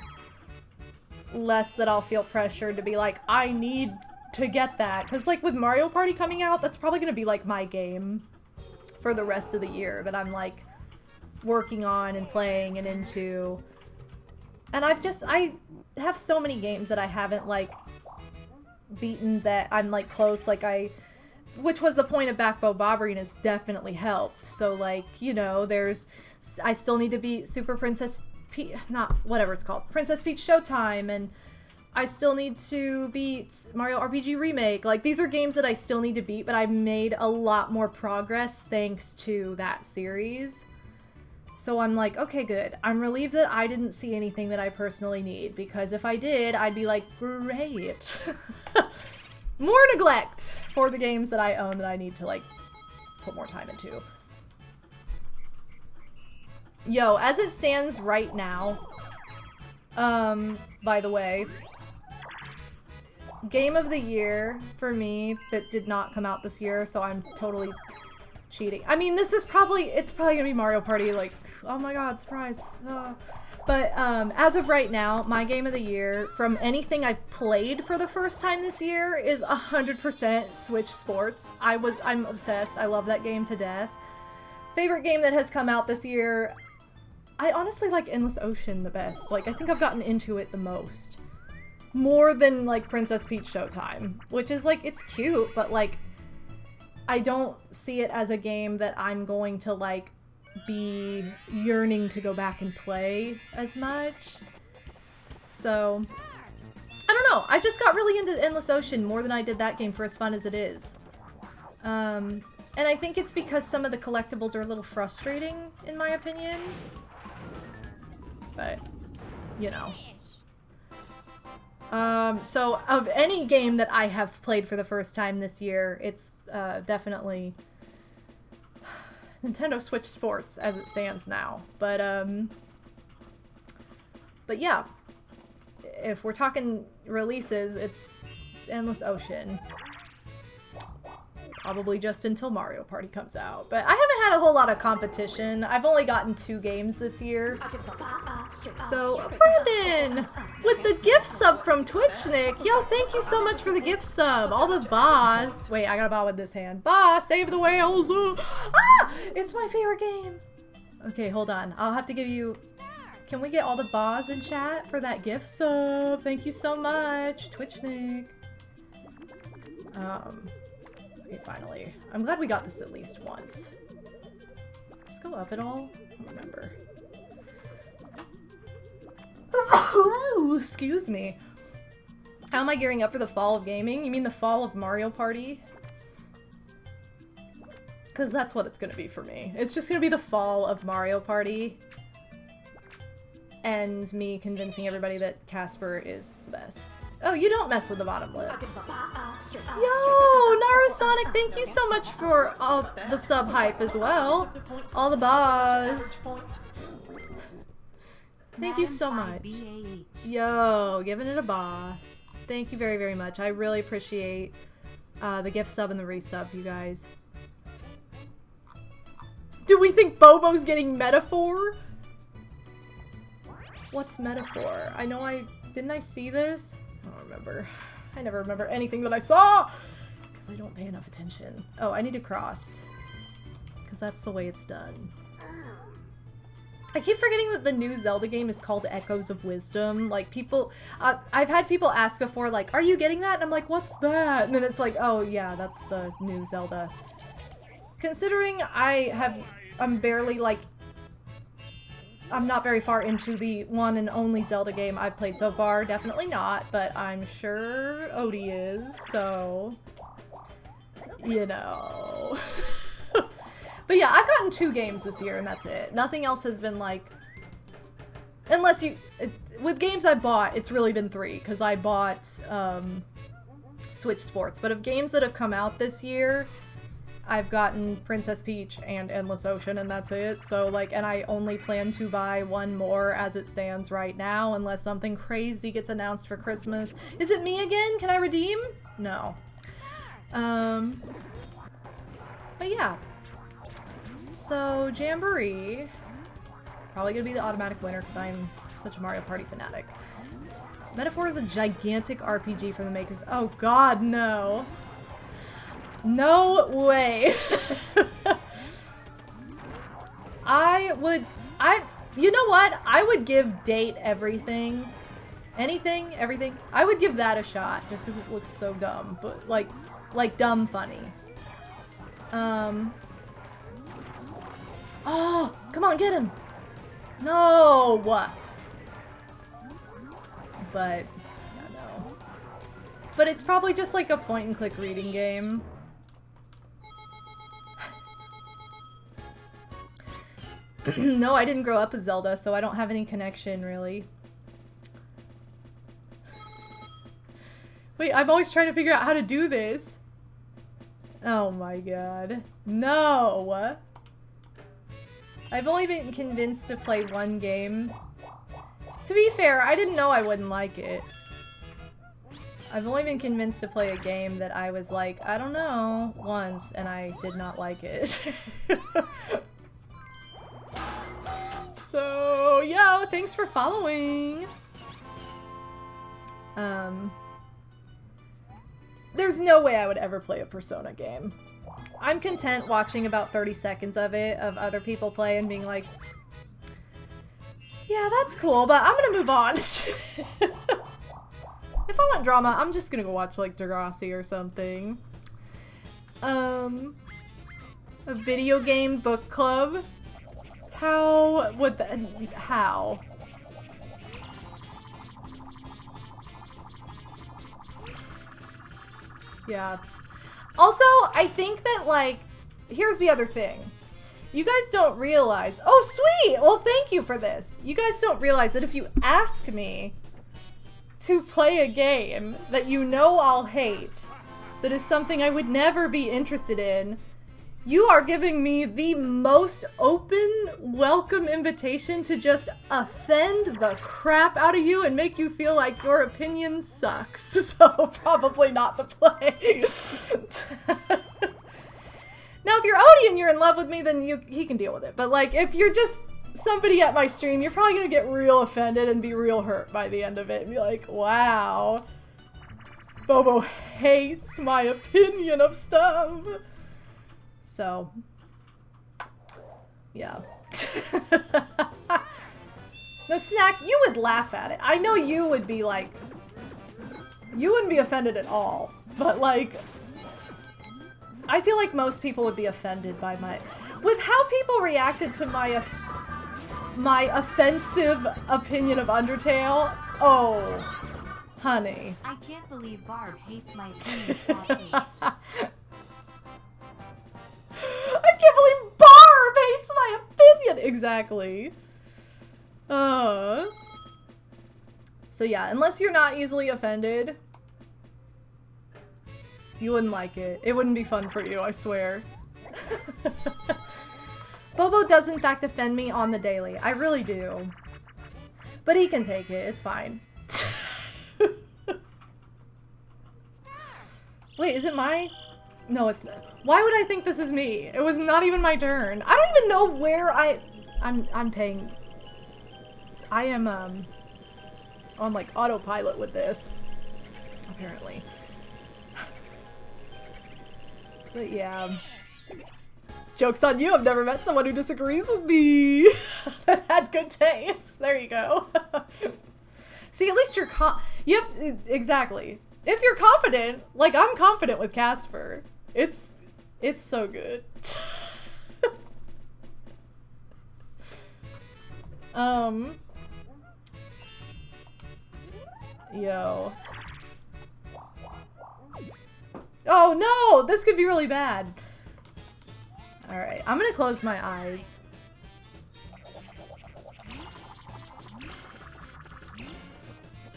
less that I'll feel pressured to be like, I need to get that. Because like with Mario Party coming out, that's probably going to be like my game for the rest of the year that I'm like working on and playing and into. And I have so many games that I haven't like beaten that I'm like close, like which was the point of backbow bobbery and has definitely helped. So like, you know, I still need to beat Super Princess Peach, not whatever it's called, Princess Peach Showtime, and I still need to beat Mario RPG Remake. Like, these are games that I still need to beat, but I've made a lot more progress thanks to that series. So I'm like, okay, good. I'm relieved that I didn't see anything that I personally need, because if I did, I'd be like, great. More neglect for the games that I own that I need to, like, put more time into. Yo, as it stands right now, by the way, game of the year for me that did not come out this year, so I'm totally cheating. I mean, it's probably gonna be Mario Party, like, oh my god, surprise. But as of right now, my game of the year from anything I've played for the first time this year is 100% Switch Sports. I'm obsessed. I love that game to death. Favorite game that has come out this year, I honestly like Endless Ocean the best. Like, I think I've gotten into it the most. More than, like, Princess Peach Showtime, which is, like, it's cute, but, like, I don't see it as a game that I'm going to, like, be yearning to go back and play as much. So, I don't know. I just got really into Endless Ocean more than I did that game, for as fun as it is. And I think it's because some of the collectibles are a little frustrating, in my opinion. But, you know. So of any game that I have played for the first time this year, it's definitely Nintendo Switch Sports as it stands now. But yeah, if we're talking releases, it's Endless Ocean. Probably just until Mario Party comes out. But I haven't had a whole lot of competition. I've only gotten 2 games this year. So, Brandon! With the gift sub from Twitch, Nick! Yo, thank you so much for the gift sub! All the bas! Wait, I got a ba with this hand. Ba! Save the whales! Ah! It's my favorite game! Okay, hold on. I'll have to give you... Can we get all the bas in chat for that gift sub? Thank you so much, Twitch, Nick. Okay, finally. I'm glad we got this at least once. Let's go up at all? I don't remember. Excuse me. How am I gearing up for the fall of gaming? You mean the fall of Mario Party? Because that's what it's going to be for me. It's just going to be the fall of Mario Party. And me convincing everybody that Casper is the best. Oh, you don't mess with the bottom lip. Yo, Narusonic, thank you so much for all the sub hype as well. All the bars. Thank you so much. Yo, giving it a ba. Thank you very, very much. I really appreciate the gift sub and the resub, you guys. Do we think Bobo's getting Metaphor? What's Metaphor? I know didn't I see this? I don't remember. I never remember anything that I saw! Because I don't pay enough attention. Oh, I need to cross. Because that's the way it's done. I keep forgetting that the new Zelda game is called Echoes of Wisdom. Like, people... I've had people ask before, like, are you getting that? And I'm like, what's that? And then it's like, oh yeah, that's the new Zelda. Considering I'm barely, like... I'm not very far into the one and only Zelda game I've played so far. Definitely not, but I'm sure Odie is, so... You know... But yeah, I've gotten 2 games this year, and that's it. Nothing else has been, like... Unless you... With games I bought, it's really been 3, because I bought, Switch Sports. But of games that have come out this year... I've gotten Princess Peach and Endless Ocean, and that's it. So, like, and I only plan to buy 1 more as it stands right now, unless something crazy gets announced for Christmas. Is it me again? Can I redeem? No. But yeah. So, Jamboree. Probably gonna be the automatic winner, because I'm such a Mario Party fanatic. Metaphor is a gigantic RPG from the makers. Oh god, no. No way. You know what? I would give Date everything. Anything, everything. I would give that a shot, just because it looks so dumb. But, like dumb funny. Oh, come on, get him. No. But, yeah, no. But it's probably just like a point-and-click reading game. No, I didn't grow up as Zelda, so I don't have any connection, really. Wait, I'm always trying to figure out how to do this. Oh my god. No! I've only been convinced to play one game. To be fair, I didn't know I wouldn't like it. I've only been convinced to play a game that I was like, I don't know, once, and I did not like it. So, yo, thanks for following. There's no way I would ever play a Persona game. I'm content watching about 30 seconds of it, of other people play, and being like, yeah, that's cool, but I'm gonna move on. If I want drama, I'm just gonna go watch, like, Degrassi or something. A video game book club? How would that... How? Yeah. Also, I think that, like, here's the other thing. You guys don't realize... Oh, sweet! Well, thank you for this. You guys don't realize that if you ask me to play a game that you know I'll hate, that is something I would never be interested in, you are giving me the most open, welcome invitation to just offend the crap out of you and make you feel like your opinion sucks. So, probably not the play. Now, if you're Odie and you're in love with me, then he can deal with it. But, like, if you're just somebody at my stream, you're probably gonna get real offended and be real hurt by the end of it. And be like, wow, Bobo hates my opinion of stuff. So, yeah. The snack, you would laugh at it. I know you would be like, you wouldn't be offended at all. But, like, I feel like most people would be offended by with how people reacted to my offensive opinion of Undertale. Oh, honey. I can't believe Barb hates my opinion. I can't believe Barb hates my opinion! Exactly. So yeah, unless you're not easily offended, you wouldn't like it. It wouldn't be fun for you, I swear. Bobo does in fact offend me on the daily. I really do. But he can take it, it's fine. Wait, is it my... No, it's not. Why would I think this is me? It was not even my turn. I don't even know where I'm paying... I am, on, like, autopilot with this. Apparently. But, yeah. Joke's on you, I've never met someone who disagrees with me! That had good taste. There you go. See, at least you're Yep, exactly. If you're confident, like I'm confident with Casper. It's so good. Yo. Oh no! This could be really bad. Alright, I'm gonna close my eyes.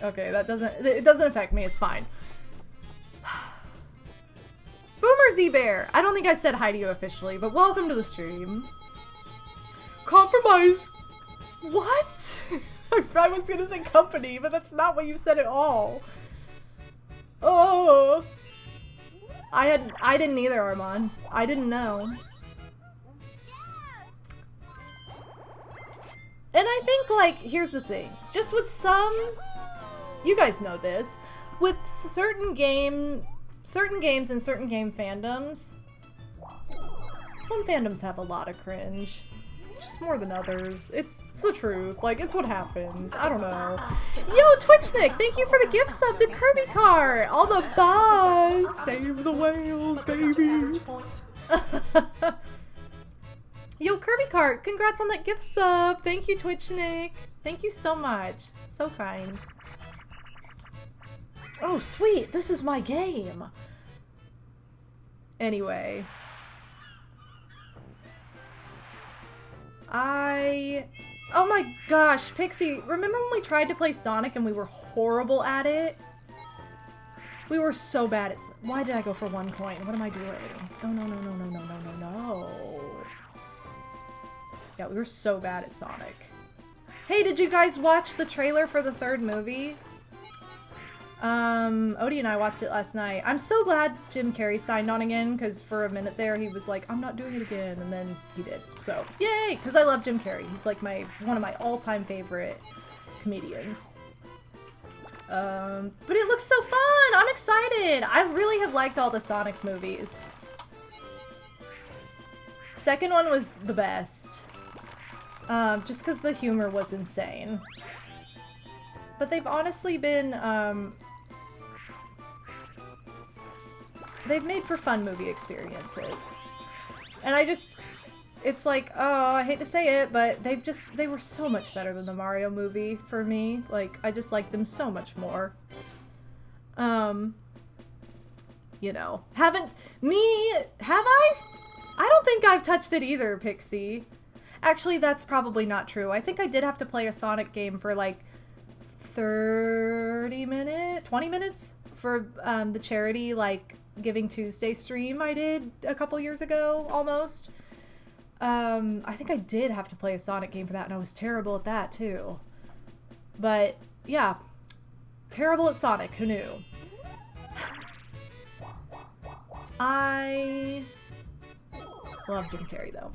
Okay, it doesn't affect me, it's fine. Boomer Z-Bear! I don't think I said hi to you officially, but welcome to the stream. Compromise! What? I was gonna say company, but that's not what you said at all. Oh! I didn't either, Armand. I didn't know. And I think, like, here's the thing. Just with some... You guys know this. With certain games and certain game fandoms, some fandoms have a lot of cringe. Just more than others. It's the truth. Like, it's what happens. I don't know. Yo, Twitchnick! Thank you for the gift sub to Kirby Cart! All the buzz! Save the whales, baby! Yo, Kirby Cart! Congrats on that gift sub! Thank you, Twitchnick! Thank you so much. So kind. Oh, sweet! This is my game! Anyway. Oh my gosh, Pixie, remember when we tried to play Sonic and we were horrible at it? We were so bad at... Why did I go for 1 coin? What am I doing? Oh, no, no, no, no, no, no, no, no. Yeah, we were so bad at Sonic. Hey, did you guys watch the trailer for the 3rd movie? Odie and I watched it last night. I'm so glad Jim Carrey signed on again, because for a minute there he was like, I'm not doing it again, and then he did. So, yay! Because I love Jim Carrey. He's like one of my all-time favorite comedians. But it looks so fun! I'm excited! I really have liked all the Sonic movies. Second one was the best. Just because the humor was insane. But they've honestly been, they've made for fun movie experiences. And it's like, oh, I hate to say it, but they were so much better than the Mario movie for me. Like, I just like them so much more. You know, have I? I don't think I've touched it either, Pixie. Actually, that's probably not true. I think I did have to play a Sonic game for like 20 minutes for the charity like Giving Tuesday stream I did a couple years ago almost. I think I did have to play a Sonic game for that, and I was terrible at that too. But yeah, terrible at Sonic, who knew? I love Jim Carrey though.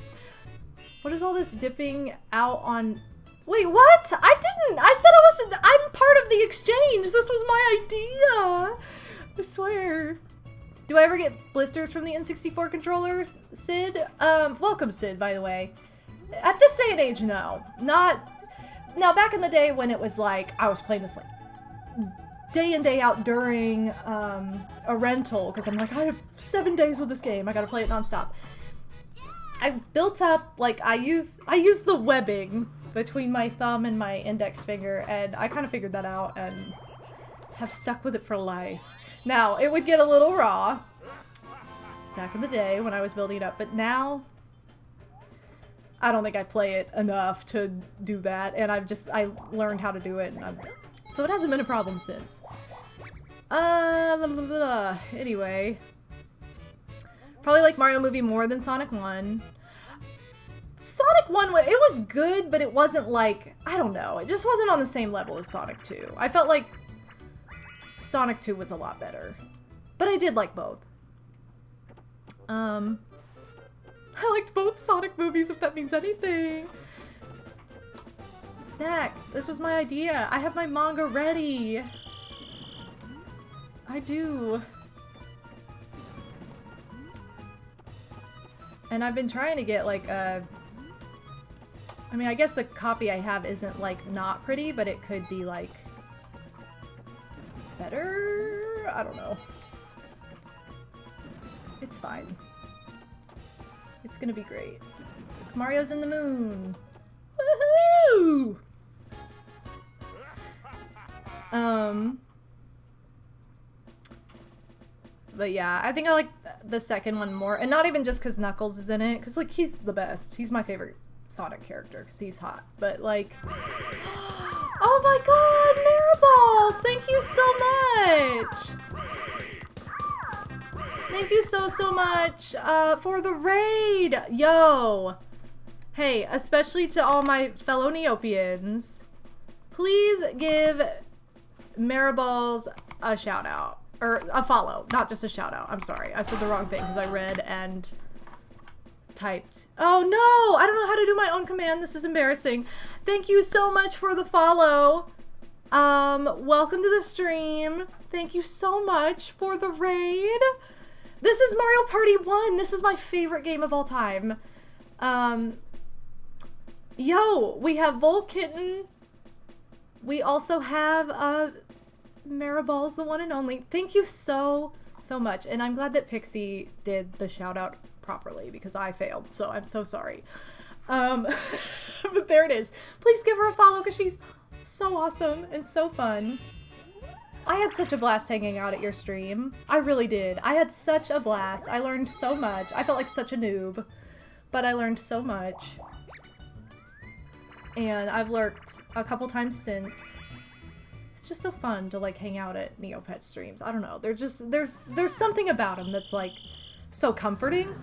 What is all this dipping out on? Wait, what? I didn't! I said I'm part of the exchange! This was my idea! I swear. Do I ever get blisters from the N64 controllers, Sid? Welcome, Sid, by the way. At this day and age, no. Not... Now, back in the day when it was like, I was playing this like, day in, day out during a rental, because I'm like, I have 7 days with this game, I gotta play it nonstop. I built up, like, I use the webbing between my thumb and my index finger, and I kind of figured that out and have stuck with it for life. Now, it would get a little raw back in the day when I was building it up, but now I don't think I play it enough to do that, and I learned how to do it, and so it hasn't been a problem since. Anyway. Probably like Mario movie more than Sonic 1. Sonic 1, it was good, but it wasn't like, I don't know, it just wasn't on the same level as Sonic 2. I felt like Sonic 2 was a lot better. But I did like both. I liked both Sonic movies, if that means anything. Snack, this was my idea. I have my manga ready. I do. And I've been trying to get like a... I mean, I guess the copy I have isn't like not pretty, but it could be like better? I don't know. It's fine. It's gonna be great. Mario's in the moon. Woohoo! But yeah, I think I like the second one more. And not even just because Knuckles is in it. Because, like, he's the best. He's my favorite Sonic character because he's hot. But, like... Oh my god, Maraballs! Thank you so much! Thank you so much for the raid! Yo! Hey, especially to all my fellow Neopians, please give Maraballs a shout out. Or a follow, not just a shout out. I'm sorry. I said the wrong thing because I read and typed. Oh no! I don't know how to do my own command. This is embarrassing. Thank you so much for the follow. Welcome to the stream. Thank you so much for the raid. This is Mario Party 1. This is my favorite game of all time. Yo, we have Volkitten. We also have, Maraballs, the one and only. Thank you so much. And I'm glad that Pixie did the shout out properly because I failed. So I'm so sorry. But there it is. Please give her a follow because she's so awesome and so fun. I had such a blast hanging out at your stream. I really did. I had such a blast. I learned so much. I felt like such a noob, but I learned so much. and I've lurked a couple times since. It's just so fun to like hang out at Neopet streams. I don't know. They're just there's something about them that's like so comforting.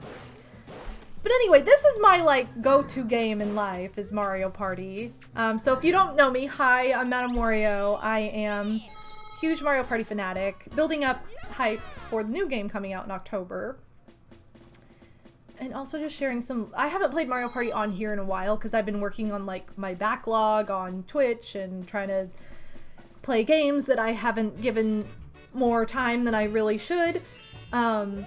But anyway, this is my like go-to game in life is Mario Party. So if you don't know me, hi, I'm MadameWario. I am huge Mario Party fanatic, building up hype for the new game coming out in October. And also just sharing some... I haven't played Mario Party on here in a while because I've been working on like my backlog on Twitch and trying to play games that I haven't given more time than I really should. So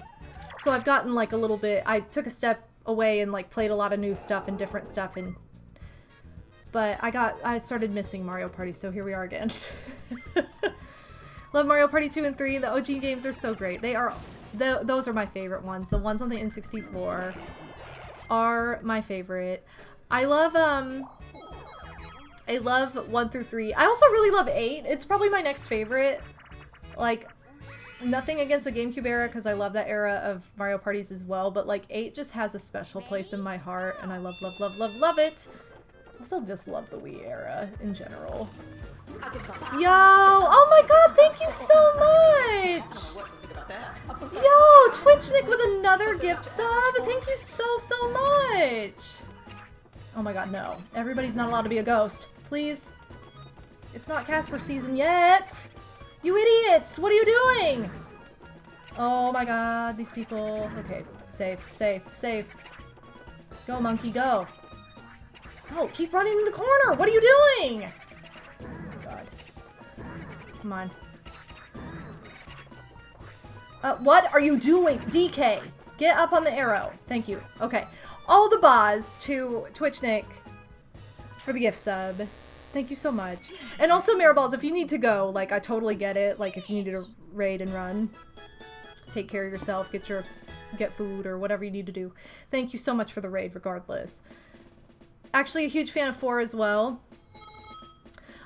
I've gotten like a little bit... I took a step away and like played a lot of new stuff and different stuff, and but I started missing Mario Party, so here we are again. Love Mario Party 2 and 3. The OG games are so great. They are those are my favorite ones. The ones on the N64 are my favorite. I love 1 through 3. I also really love 8. It's probably my next favorite. Like, nothing against the GameCube era, because I love that era of Mario Parties as well, but like 8 just has a special place in my heart, and I love, love, love, love, love it. Also just love the Wii era in general. Yo! Oh my god, thank you so much! Yo, Twitchnik with another gift sub! Thank you so much! Oh my god, no. Everybody's not allowed to be a ghost. Please? It's not Casper season yet! You idiots! What are you doing? Oh my god, these people. Okay, safe, safe, safe. Go, monkey, go. Oh, keep running in the corner! What are you doing? Oh my god. Come on. What are you doing? DK! Get up on the arrow. Thank you. Okay. All the bars to Twitchnik for the gift sub. Thank you so much. And also, Miraballs, if you need to go, like, I totally get it. Like, if you need to raid and run, take care of yourself, get food, or whatever you need to do. Thank you so much for the raid, regardless. Actually, a huge fan of 4 as well.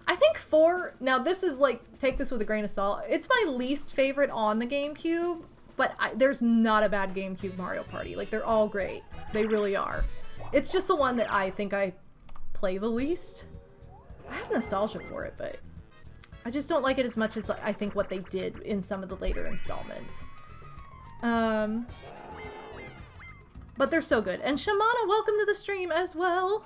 I think 4, now this is like, take this with a grain of salt. It's my least favorite on the GameCube, but there's not a bad GameCube Mario Party. Like, they're all great. They really are. It's just the one that I think I play the least. I have nostalgia for it, but I just don't like it as much as I think what they did in some of the later installments. But they're so good. And Shamana, welcome to the stream as well.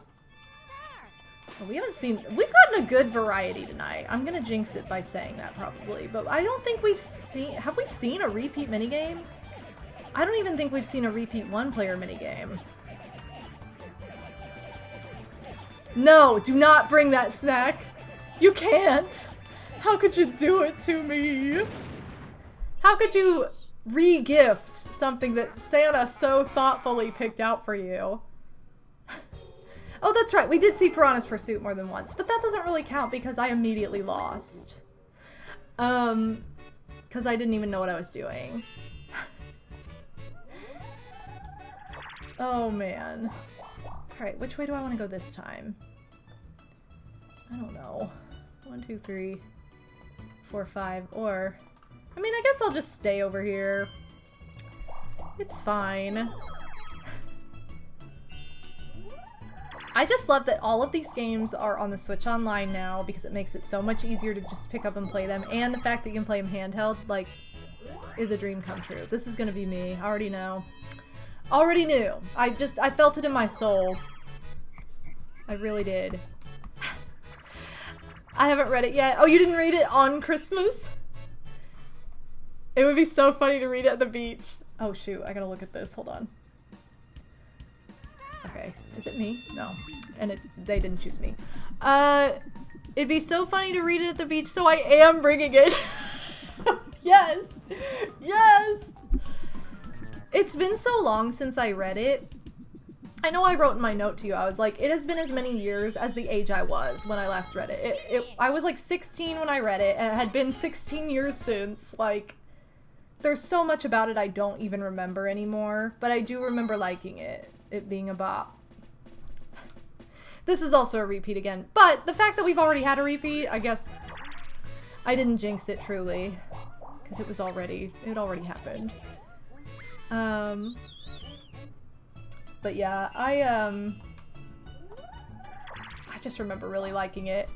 Oh, we've gotten a good variety tonight. I'm gonna jinx it by saying that probably, but I don't think have we seen a repeat minigame? I don't even think we've seen a repeat one-player minigame. No, do not bring that snack. You can't. How could you do it to me? How could you re-gift something that Santa so thoughtfully picked out for you? Oh, that's right. We did see Piranha's Pursuit more than once, but that doesn't really count because I immediately lost. Because I didn't even know what I was doing. Oh, man. Alright, which way do I want to go this time? I don't know. 1, 2, 3, 4, 5, or... I mean, I guess I'll just stay over here. It's fine. I just love that all of these games are on the Switch Online now because it makes it so much easier to just pick up and play them, and the fact that you can play them handheld, like, is a dream come true. This is gonna be me. I already know. Already knew. I felt it in my soul. I really did. I haven't read it yet. Oh, you didn't read it on Christmas? It would be so funny to read it at the beach. Oh shoot, I gotta look at this. Hold on. Okay, is it me? No. And they didn't choose me. It'd be so funny to read it at the beach, so I am bringing it. Yes! Yes! It's been so long since I read it. I know I wrote in my note to you, I was like, it has been as many years as the age I was when I last read it. I was like 16 when I read it, and it had been 16 years since. Like, there's so much about it I don't even remember anymore, but I do remember liking it being a bop. This is also a repeat again, but the fact that we've already had a repeat, I guess I didn't jinx it truly, because it already happened. But yeah, I I just remember really liking it.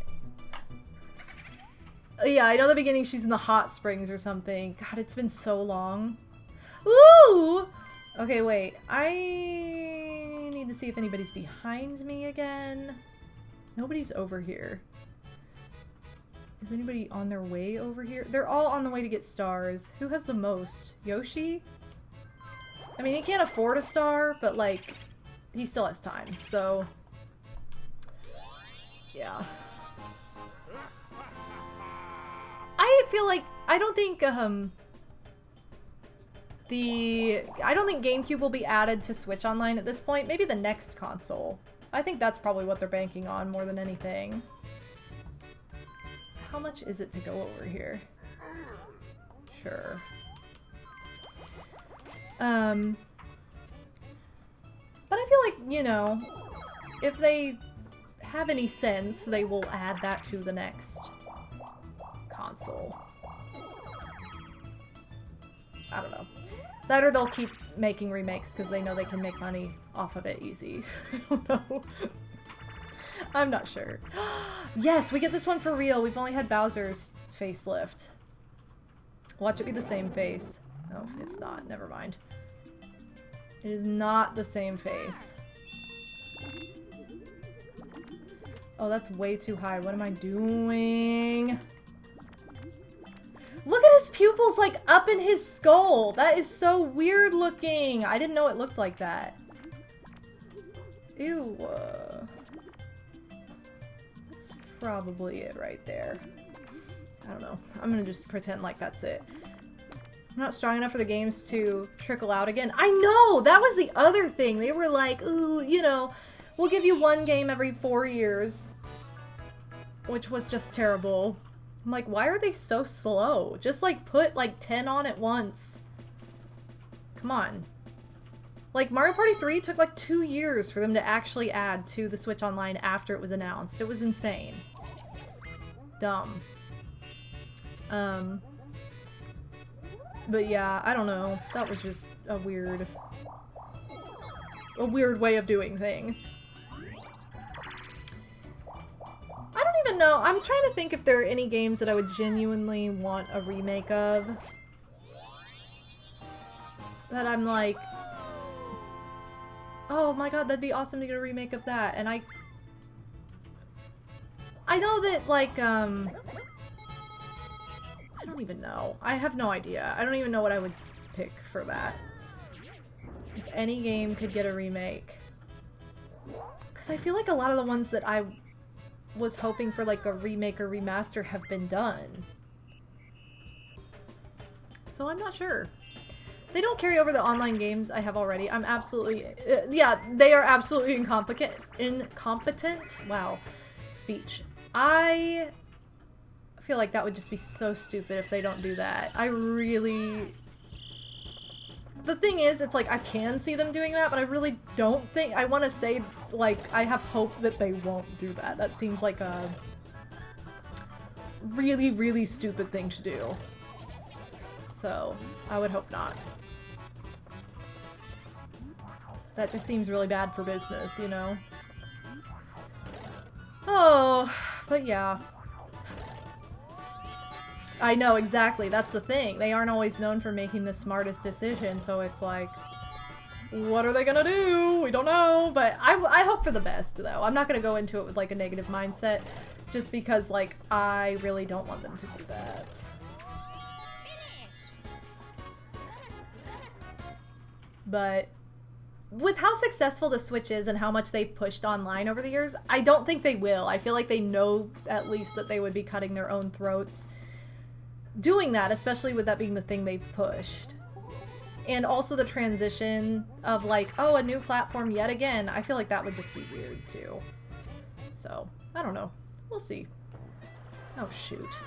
Yeah, I know the beginning she's in the hot springs or something. God, it's been so long. Ooh! Okay, wait. I need to see if anybody's behind me again. Nobody's over here. Is anybody on their way over here? They're all on the way to get stars. Who has the most? Yoshi? I mean, he can't afford a star, but, like, he still has time, so... Yeah. I feel like... I don't think GameCube will be added to Switch Online at this point. Maybe the next console. I think that's probably what they're banking on more than anything. How much is it to go over here? Sure. But I feel like, you know, if they have any sense, they will add that to the next console. I don't know. That or they'll keep making remakes because they know they can make money off of it easy. I don't know. I'm not sure. Yes, we get this one for real. We've only had Bowser's facelift. Watch it be the same face. Oh, it's not. Never mind. It is not the same face. Oh, that's way too high. What am I doing? Look at his pupils, like, up in his skull. That is so weird looking. I didn't know it looked like that. Ew. That's probably it right there. I don't know. I'm gonna just pretend like that's it. I'm not strong enough for the games to trickle out again. I know! That was the other thing. They were like, ooh, you know, we'll give you one game every 4 years. Which was just terrible. I'm like, why are they so slow? Just, like, put, like, 10 on at once. Come on. Like, Mario Party 3 took, like, 2 years for them to actually add to the Switch Online after it was announced. It was insane. Dumb. But yeah, I don't know. That was just a weird way of doing things. I don't even know. I'm trying to think if there are any games that I would genuinely want a remake of. That I'm like, oh my god, that'd be awesome to get a remake of that. And I know that, like, I don't even know. I have no idea. I don't even know what I would pick for that. If any game could get a remake. Because I feel like a lot of the ones that I was hoping for, like, a remake or remaster have been done. So I'm not sure. They don't carry over the online games I have already. I'm absolutely... yeah, they are absolutely incompetent. Wow. Speech. I feel like that would just be so stupid if they don't do that. I really... The thing is, it's like, I can see them doing that, but I really don't think... I want to say, like, I have hope that they won't do that. That seems like a really, really stupid thing to do. So, I would hope not. That just seems really bad for business, you know? Oh, but yeah. I know, exactly. That's the thing. They aren't always known for making the smartest decision, so it's like, what are they gonna do? We don't know. But I hope for the best, though. I'm not gonna go into it with, like, a negative mindset, just because, like, I really don't want them to do that. But with how successful the Switch is and how much they've pushed online over the years, I don't think they will. I feel like they know, at least, that they would be cutting their own throats doing that, especially with that being the thing they've pushed. And also the transition of, like, oh, a new platform yet again. I feel like that would just be weird, too. So, I don't know. We'll see. Oh, shoot.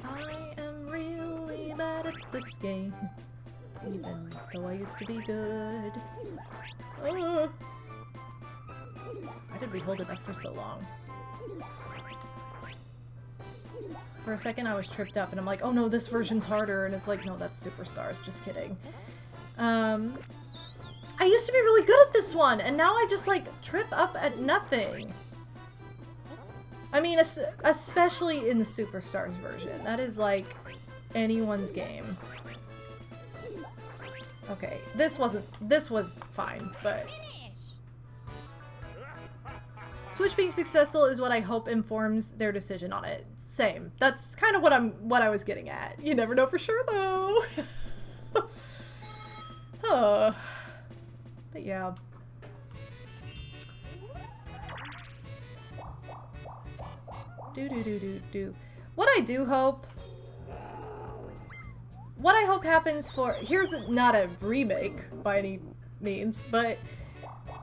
I am really bad at this game. Even though I used to be good. Why did we hold it up for so long? For a second I was tripped up and I'm like, oh no, this version's harder, and it's like, no, that's Superstars, just kidding. I used to be really good at this one, and now I just, like, trip up at nothing. I mean, especially in the Superstars version. That is, like, anyone's game. Okay, this was fine, but... Switch being successful is what I hope informs their decision on it. Same. That's kind of what I was getting at. You never know for sure, though. Oh. But yeah. What I hope happens for... Here's not a remake by any means, but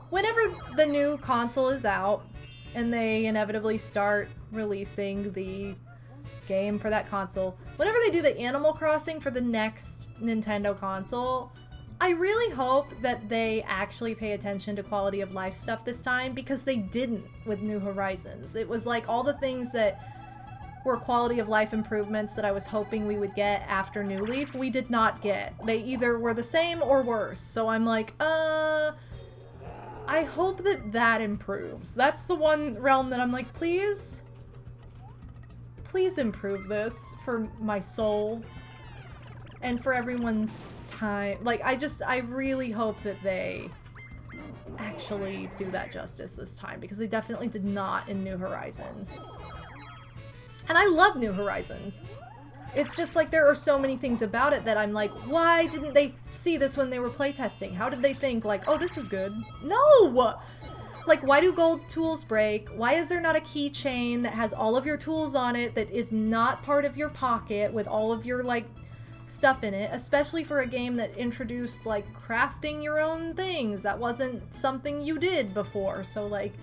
whenever the new console is out and they inevitably start releasing the game for that console, whenever they do the Animal Crossing for the next Nintendo console, I really hope that they actually pay attention to quality of life stuff this time, because they didn't with New Horizons. It was like all the things that were quality of life improvements that I was hoping we would get after New Leaf, we did not get. They either were the same or worse. So I'm like, I hope that improves. That's the one realm that I'm like, please improve this for my soul and for everyone's time. Like, I really hope that they actually do that justice this time, because they definitely did not in New Horizons. And I love New Horizons. It's just like there are so many things about it that I'm like, why didn't they see this when they were playtesting? How did they think, like, oh, this is good? No! Like, why do gold tools break? Why is there not a keychain that has all of your tools on it that is not part of your pocket with all of your, like, stuff in it? Especially for a game that introduced, like, crafting your own things. That wasn't something you did before. So, like,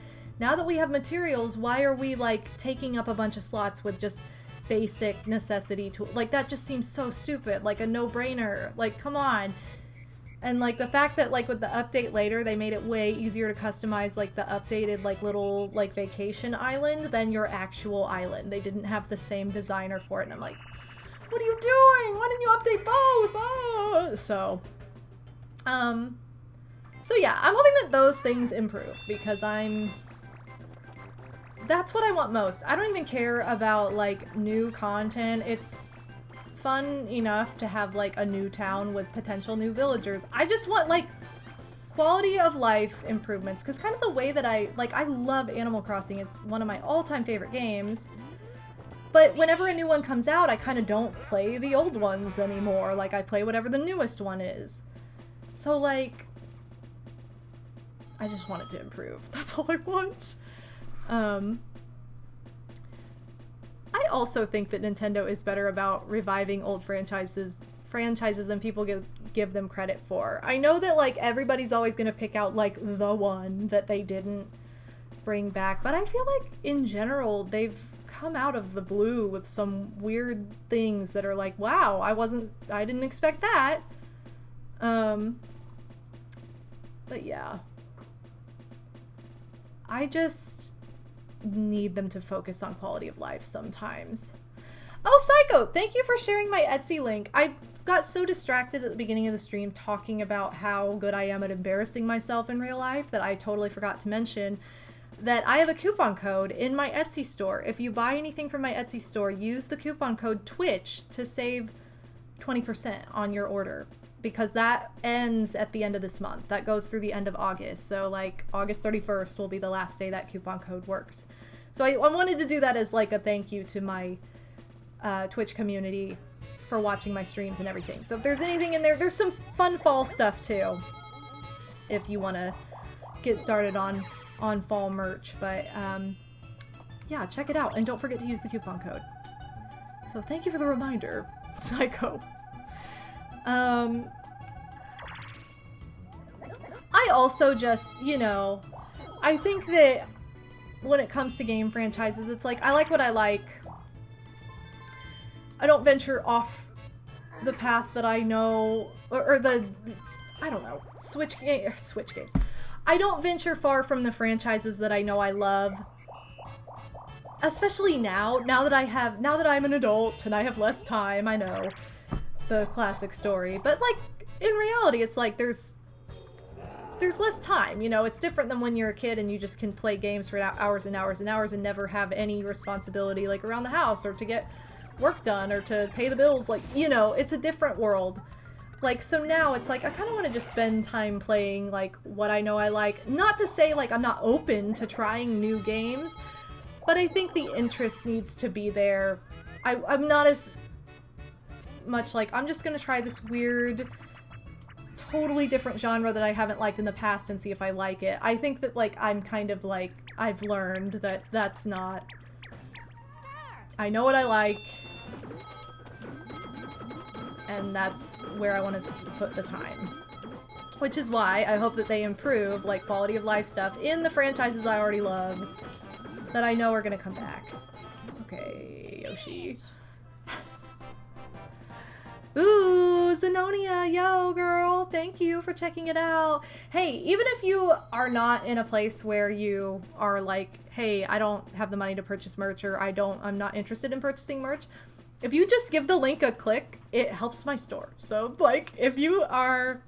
now that we have materials, why are we, like, taking up a bunch of slots with just basic necessity to, like, that just seems so stupid, like a no-brainer, like, come on. And like the fact that, like, with the update later they made it way easier to customize, like, the updated, like, little, like, vacation island than your actual island. They didn't have the same designer for it, and I'm like, what are you doing? Why didn't you update both? Oh! So yeah, I'm hoping that those things improve, because that's what I want most. I don't even care about, like, new content. It's fun enough to have, like, a new town with potential new villagers. I just want, like, quality of life improvements, because kind of the way that I love Animal Crossing. It's one of my all-time favorite games. But whenever a new one comes out, I kind of don't play the old ones anymore. Like, I play whatever the newest one is. So, like, I just want it to improve. That's all I want. I also think that Nintendo is better about reviving old franchises than people give them credit for. I know that, like, everybody's always gonna pick out, like, the one that they didn't bring back, but I feel like in general they've come out of the blue with some weird things that are like, wow, I didn't expect that. But yeah. I just need them to focus on quality of life sometimes. Oh, Psycho! Thank you for sharing my Etsy link. I got so distracted at the beginning of the stream talking about how good I am at embarrassing myself in real life that I totally forgot to mention that I have a coupon code in my Etsy store. If you buy anything from my Etsy store, use the coupon code TWITCH to save 20% on your order, because that ends at the end of this month. That goes through the end of August. So, like, August 31st will be the last day that coupon code works. So I wanted to do that as, like, a thank you to my Twitch community for watching my streams and everything. So if there's anything in there, there's some fun fall stuff too, if you want to get started on fall merch. But yeah, check it out, and don't forget to use the coupon code. So thank you for the reminder, Psycho. I also just, you know, I think that when it comes to game franchises, it's like, I like what I like. I don't venture off the path that I know, or the, I don't know, Switch games. I don't venture far from the franchises that I know I love. Especially now that I'm an adult and I have less time, I know. The classic story. But, like, in reality, it's like there's there's less time, you know. It's different than when you're a kid and you just can play games for hours and hours and hours and never have any responsibility, like, around the house or to get work done or to pay the bills. Like, you know, it's a different world. Like, so now it's like, I kind of want to just spend time playing, like, what I know I like. Not to say, like, I'm not open to trying new games, but I think the interest needs to be there. I'm not as much like, I'm just gonna try this weird, totally different genre that I haven't liked in the past and see if I like it. I think that, like, I'm kind of like, I've learned that that's not... I know what I like, and that's where I want to put the time. Which is why I hope that they improve, like, quality of life stuff in the franchises I already love that I know are gonna come back. Okay, Yoshi. Ooh, Zenonia, yo girl, thank you for checking it out. Hey, even if you are not in a place where you are like, hey, I don't have the money to purchase merch, or I'm not interested in purchasing merch, if you just give the link a click, it helps my store. So, like, if you are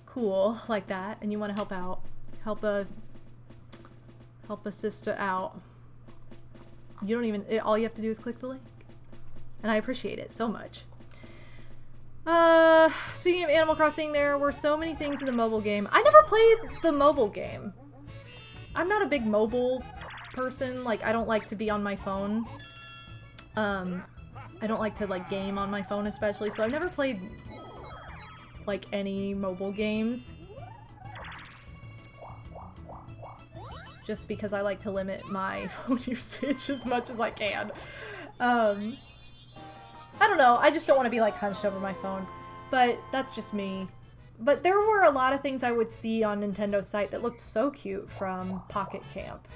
cool like that and you want to help out, help a sister out, you don't even, all you have to do is click the link. And I appreciate it so much. Speaking of Animal Crossing, there were so many things in the mobile game. I never played the mobile game. I'm not a big mobile person. Like, I don't like to be on my phone. I don't like to, like, game on my phone especially, so I've never played, like, any mobile games. Just because I like to limit my phone usage as much as I can. I don't know, I just don't want to be, like, hunched over my phone. But that's just me. But there were a lot of things I would see on Nintendo's site that looked so cute from Pocket Camp.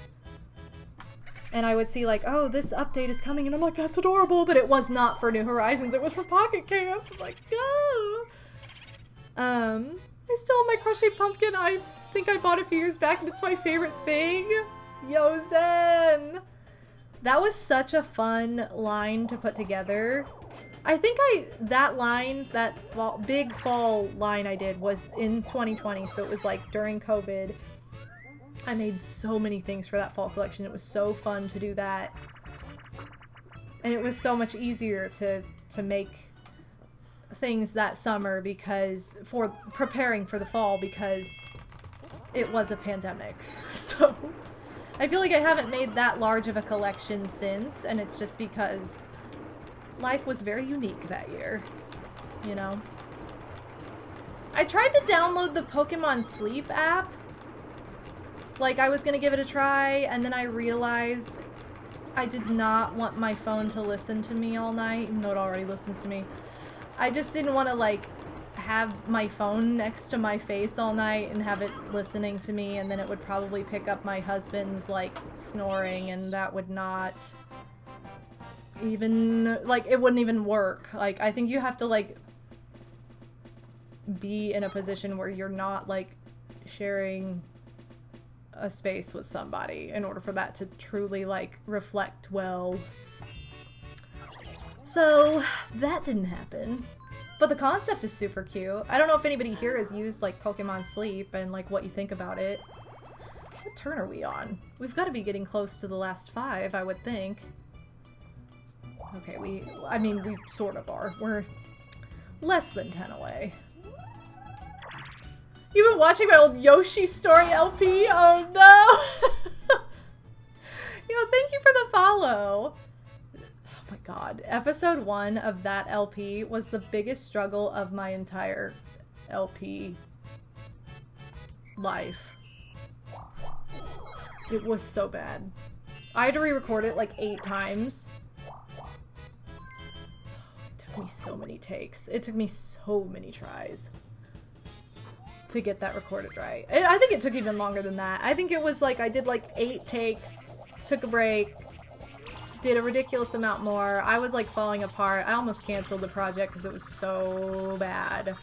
And I would see, like, oh, this update is coming, and I'm like, that's adorable, but it was not for New Horizons, it was for Pocket Camp. I'm like, oh! I still have my crocheted pumpkin. I think I bought it a few years back, and it's my favorite thing. Yo, Zen! That was such a fun line to put together. I think that line, that big fall line I did was in 2020, so it was like during COVID. I made so many things for that fall collection. It was so fun to do that. And it was so much easier to make things that summer because, for preparing for the fall, because it was a pandemic. So I feel like I haven't made that large of a collection since, and it's just because life was very unique that year, you know? I tried to download the Pokemon Sleep app. Like, I was gonna give it a try, and then I realized I did not want my phone to listen to me all night, even though it already listens to me. I just didn't want to, like, have my phone next to my face all night and have it listening to me, and then it would probably pick up my husband's, like, snoring, and that would not even, like, it wouldn't even work. Like, I think you have to, like, be in a position where you're not, like, sharing a space with somebody in order for that to truly, like, reflect well. So that didn't happen. But the concept is super cute. I don't know if anybody here has used, like, Pokemon Sleep and, like, what you think about it. What turn are we on? We've got to be getting close to the last 5, I would think. Okay, we sort of are. We're less than 10 away. You've been watching my old Yoshi story LP? Oh no! Yo, thank you for the follow! Oh my god. Episode 1 of that LP was the biggest struggle of my entire LP life. It was so bad. I had to re-record it like 8 times. It took me so many takes. It took me so many tries to get that recorded right. I think it took even longer than that. I think it was like, I did like 8 takes, took a break, did a ridiculous amount more. I was like falling apart. I almost canceled the project because it was so bad.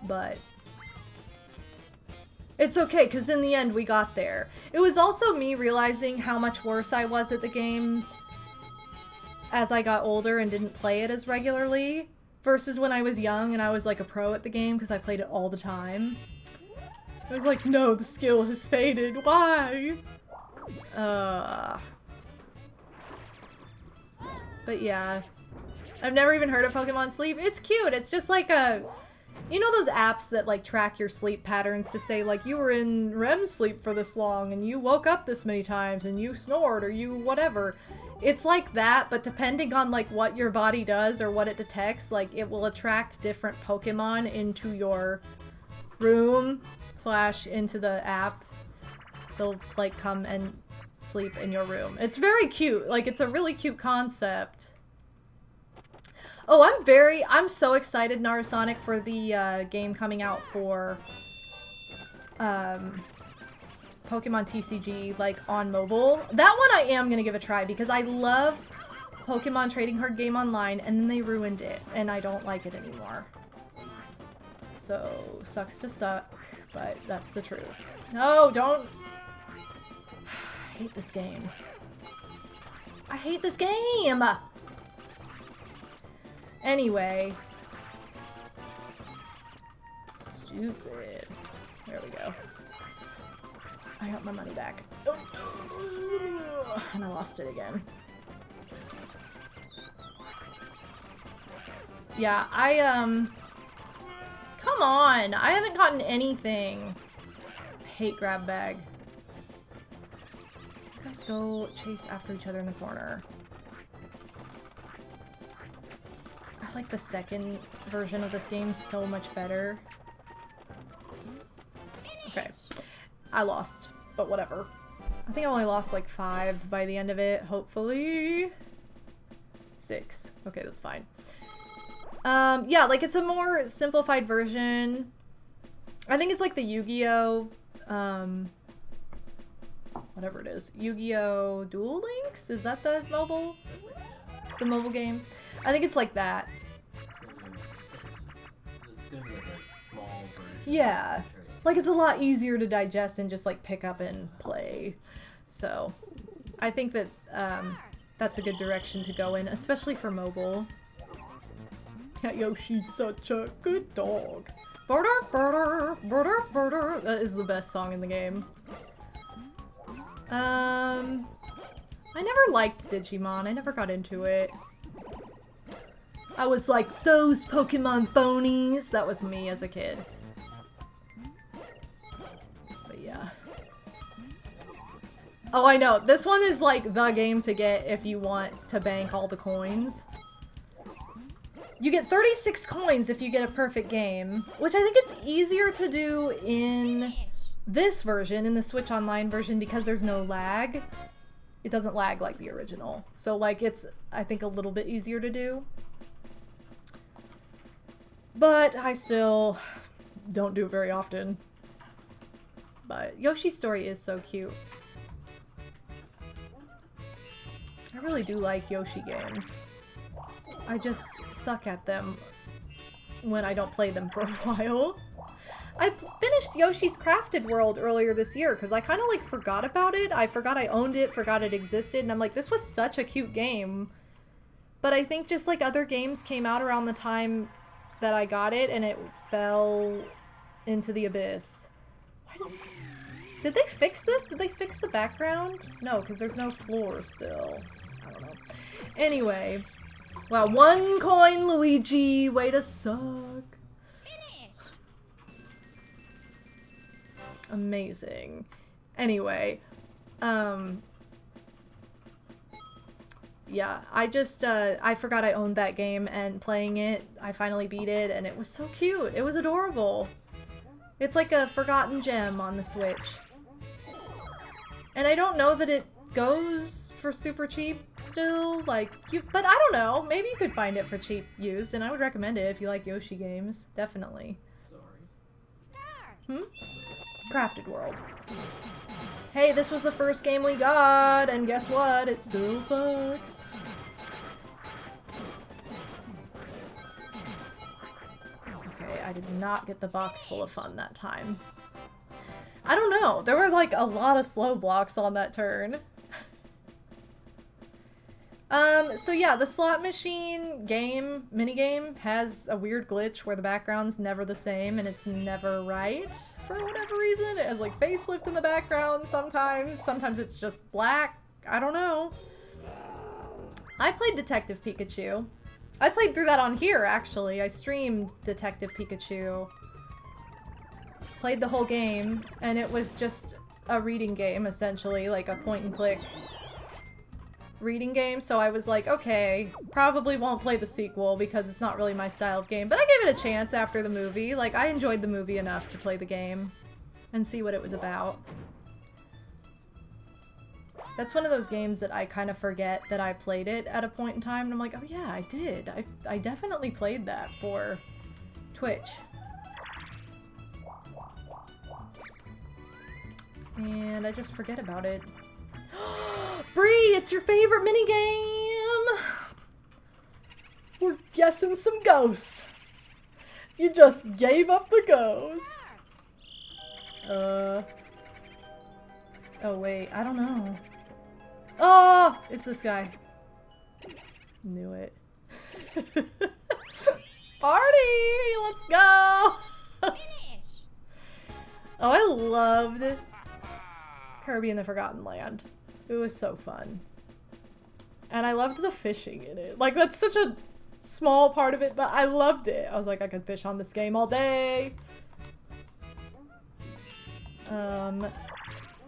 But it's okay, because in the end we got there. It was also me realizing how much worse I was at the game as I got older and didn't play it as regularly. Versus when I was young and I was like a pro at the game because I played it all the time. I was like, no, the skill has faded. Why? But yeah. I've never even heard of Pokemon Sleep. It's cute. It's just like a... You know those apps that like track your sleep patterns to say like you were in REM sleep for this long and you woke up this many times and you snored or you whatever. It's like that, but depending on like what your body does or what it detects, like it will attract different Pokemon into your room / into the app. They'll like come and sleep in your room. It's very cute. Like it's a really cute concept. Oh, I'm so excited, Narasonic, for the game coming out for Pokemon TCG, like, on mobile. That one I am gonna give a try, because I loved Pokemon Trading Card Game Online, and then they ruined it, and I don't like it anymore. So, sucks to suck, but that's the truth. No, don't! I hate this game. I hate this game! Anyway. Stupid. There we go. I got my money back. And I lost it again. Yeah, come on! I haven't gotten anything. I hate grab bag. You guys go chase after each other in the corner. I like the second version of this game so much better. Okay. I lost, but whatever. I think I only lost like 5 by the end of it, hopefully. 6. Okay, that's fine. Yeah, like it's a more simplified version. I think it's like the Yu-Gi-Oh! Whatever it is. Yu-Gi-Oh! Duel Links? Is that the mobile? The mobile game? I think it's like that. It's gonna be like a small version. Yeah. Like, it's a lot easier to digest and just, like, pick up and play. So, I think that, that's a good direction to go in, especially for mobile. Yoshi's such a good dog. Burder, burder, burder, burder. That is the best song in the game. I never liked Digimon. I never got into it. I was like, those Pokemon phonies. That was me as a kid. But yeah. Oh, I know. This one is like the game to get if you want to bank all the coins. You get 36 coins if you get a perfect game, which I think it's easier to do in this version, in the Switch Online version, because there's no lag. It doesn't lag like the original. So, like, it's, I think, a little bit easier to do. But I still don't do it very often. But Yoshi's story is so cute. I really do like Yoshi games. I just suck at them when I don't play them for a while. I finished Yoshi's Crafted World earlier this year because I kind of like forgot about it. I forgot I owned it, forgot it existed, and I'm like, this was such a cute game. But I think just like other games came out around the time that I got it and it fell into the abyss. Why does this... Did they fix this? Did they fix the background? No, because there's no floor still. I don't know. Anyway. Wow, 1 coin, Luigi! Way to suck. Amazing. Anyway, yeah, I just, I forgot I owned that game, and playing it, I finally beat it, and it was so cute. It was adorable. It's like a forgotten gem on the Switch. And I don't know that it goes for super cheap still, like, but I don't know. Maybe you could find it for cheap used, and I would recommend it if you like Yoshi games. Definitely. Sorry. Crafted World. Hey, this was the first game we got, and guess what? It still sucks. Okay, I did not get the box full of fun that time. I don't know. There were like a lot of slow blocks on that turn. So yeah, the slot machine minigame has a weird glitch where the background's never the same and it's never right for whatever reason. It has like facelift in the background sometimes. Sometimes it's just black. I don't know. I played Detective Pikachu. I played through that on here, actually. I streamed Detective Pikachu. Played the whole game, and it was just a reading game, essentially, like a point-and-click reading game, so I was like, okay, probably won't play the sequel because it's not really my style of game, but I gave it a chance after the movie. Like, I enjoyed the movie enough to play the game and see what it was about. That's one of those games that I kind of forget that I played it at a point in time, and I'm like, oh yeah, I did. I definitely played that for Twitch. And I just forget about it. Bree, it's your favorite minigame! We're guessing some ghosts. You just gave up the ghost. Oh wait, I don't know. Oh, it's this guy. Knew it. Party! Let's go! Finish. Oh, I loved Kirby in the Forgotten Land. It was so fun. And I loved the fishing in it. Like, that's such a small part of it, but I loved it. I was like, I could fish on this game all day.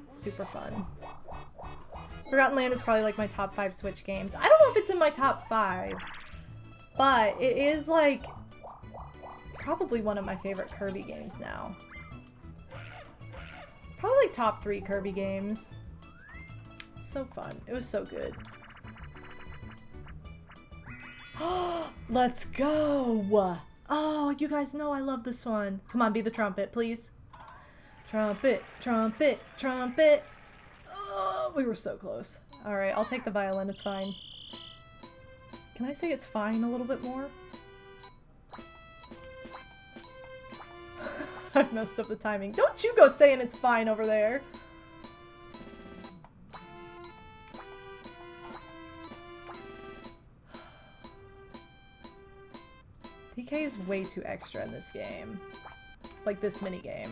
Super fun. Forgotten Land is probably like my top 5 Switch games. I don't know if it's in my top 5, but it is like probably one of my favorite Kirby games now. Probably like top 3 Kirby games. So fun. It was so good. Let's go! Oh, you guys know I love this one. Come on, be the trumpet, please. Trumpet, trumpet, trumpet. Oh, we were so close. Alright, I'll take the violin, it's fine. Can I say it's fine a little bit more? I've messed up the timing. Don't you go saying it's fine over there. DK is way too extra in this game. Like this minigame.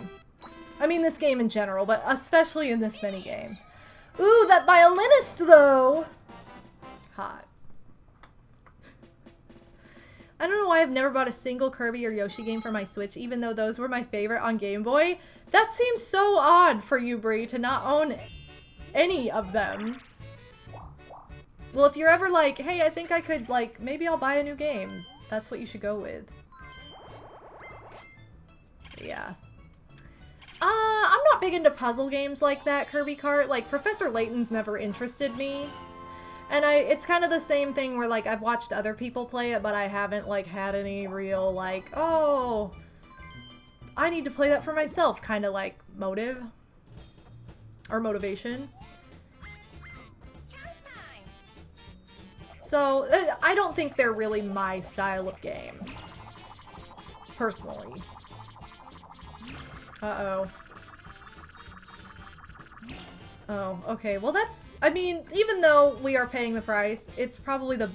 I mean this game in general, but especially in this minigame. Ooh, that violinist though! Hot. I don't know why I've never bought a single Kirby or Yoshi game for my Switch, even though those were my favorite on Game Boy. That seems so odd for you, Brie, to not own any of them. Well, if you're ever like, hey, I think I could, like, maybe I'll buy a new game. That's what you should go with. Yeah. I'm not big into puzzle games like that, Kirby Kart. Like, Professor Layton's never interested me. And it's kind of the same thing where, like, I've watched other people play it, but I haven't, like, had any real, like, oh, I need to play that for myself kind of, like, motive. Or motivation. So, I don't think they're really my style of game. Personally. Uh-oh. Oh, okay. Well, that's... I mean, even though we are paying the price, it's probably the...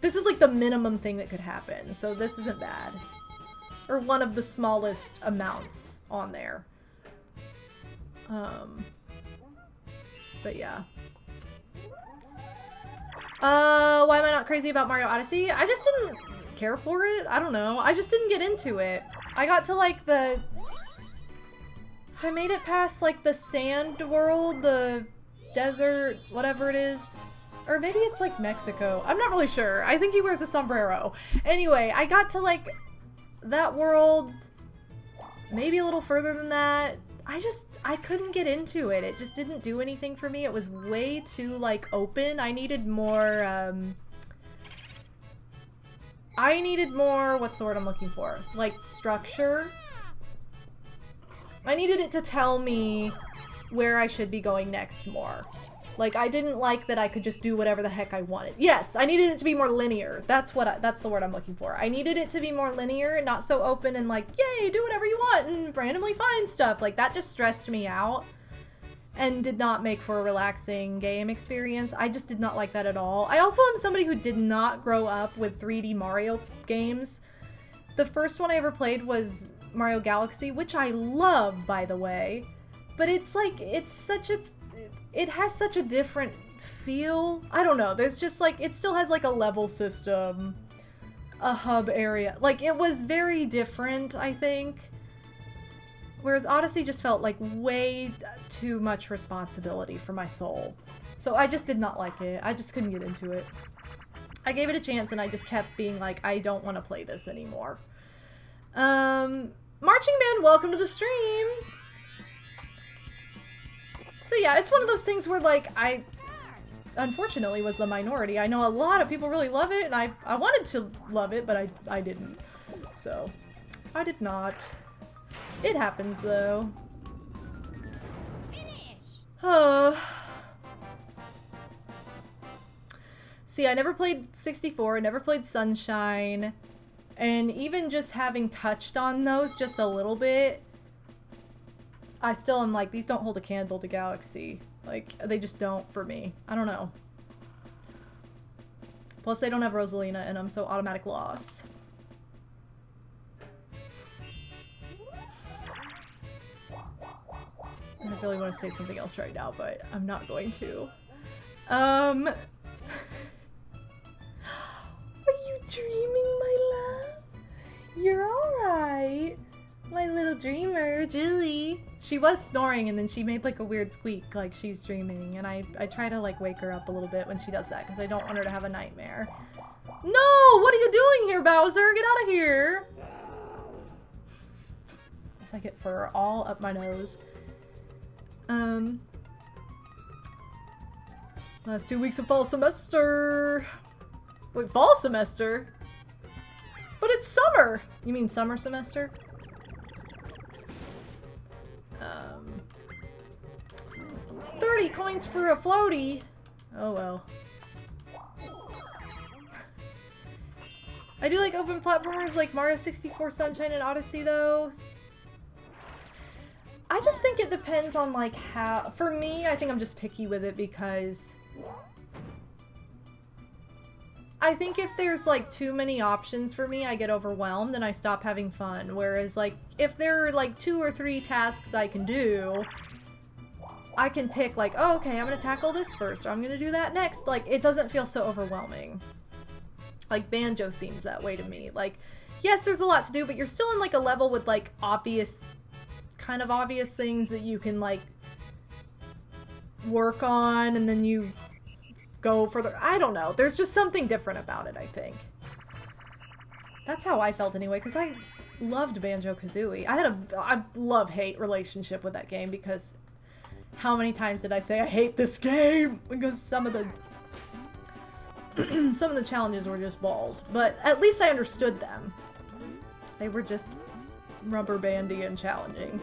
This is like the minimum thing that could happen, so this isn't bad. Or one of the smallest amounts on there. But yeah. Why am I not crazy about Mario Odyssey? I just didn't care for it. I don't know. I just didn't get into it. I got to like the... I made it past like the sand world, the desert, whatever it is. Or maybe it's like Mexico. I'm not really sure. I think he wears a sombrero. Anyway, I got to like that world, maybe a little further than that. I couldn't get into it. It just didn't do anything for me. It was way too like open. I needed more, what's the word I'm looking for? Like structure. I needed it to tell me where I should be going next more. Like, I didn't like that I could just do whatever the heck I wanted. Yes, I needed it to be more linear. That's the word I'm looking for. I needed it to be more linear, not so open and like, yay, do whatever you want and randomly find stuff. Like, that just stressed me out. and did not make for a relaxing game experience. I just did not like that at all. I also am somebody who did not grow up with 3D Mario games. The first one I ever played was Mario Galaxy, which I love, by the way. But it's like, it has such a different feel. I don't know, there's just like, it still has like a level system, a hub area. Like, it was very different, I think. Whereas Odyssey just felt like way too much responsibility for my soul. So I just did not like it. I just couldn't get into it. I gave it a chance and I just kept being like, I don't want to play this anymore. Marching Band, welcome to the stream! So yeah, it's one of those things where like, I unfortunately was the minority. I know a lot of people really love it and I wanted to love it, but I didn't. So, I did not. It happens, though. Oh. See, I never played 64, I never played Sunshine, and even just having touched on those just a little bit, I still am like, these don't hold a candle to Galaxy. Like, they just don't for me. I don't know. Plus, they don't have Rosalina in them, so automatic loss. I really want to say something else right now, but I'm not going to. Are you dreaming, my love? You're alright. My little dreamer, Julie. She was snoring and then she made like a weird squeak like she's dreaming, and I try to like wake her up a little bit when she does that because I don't want her to have a nightmare. No! What are you doing here, Bowser? Get out of here! Guess I get fur all up my nose. Last 2 weeks of fall semester. Wait, fall semester? But it's summer! You mean summer semester? 30 coins for a floaty! Oh well. I do like open platformers like Mario 64, Sunshine, and Odyssey though. I just think it depends on like how, for me, I think I'm just picky with it because I think if there's like too many options for me, I get overwhelmed and I stop having fun. Whereas like if there are like 2 or 3 tasks I can do, I can pick like, oh, okay, I'm gonna tackle this first, or I'm gonna do that next. Like, it doesn't feel so overwhelming. Like, Banjo seems that way to me. Like, yes, there's a lot to do, but you're still in like a level with like kind of obvious things that you can like work on, and then you go further. I don't know. There's just something different about it, I think. That's how I felt anyway, because I loved Banjo-Kazooie. I had a love-hate relationship with that game because how many times did I say I hate this game? Because some of the challenges were just balls. But at least I understood them. They were just rubber bandy and challenging.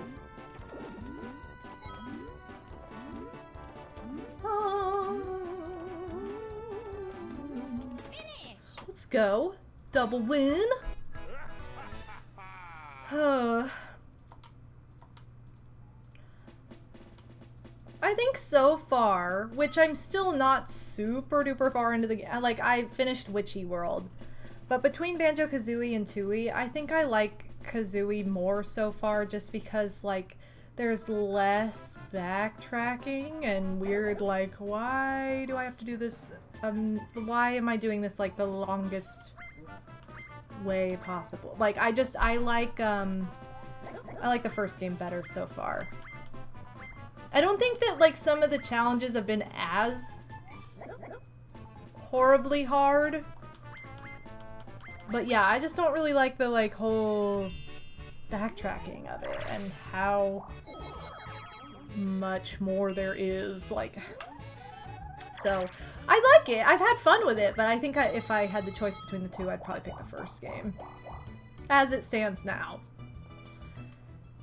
Let's go. Double win. I think so far, which I'm still not super duper far into the game. Like, I finished Witchy World. But between Banjo-Kazooie and Tooie, I think I like Kazooie more so far just because, like, there's less backtracking and weird, like, why do I have to do this? Why am I doing this, like, the longest way possible? Like, I like the first game better so far. I don't think that, like, some of the challenges have been as horribly hard. But yeah, I just don't really like the, like, whole backtracking of it and how much more there is, like... So, I like it. I've had fun with it, but I think if I had the choice between the two, I'd probably pick the first game. As it stands now.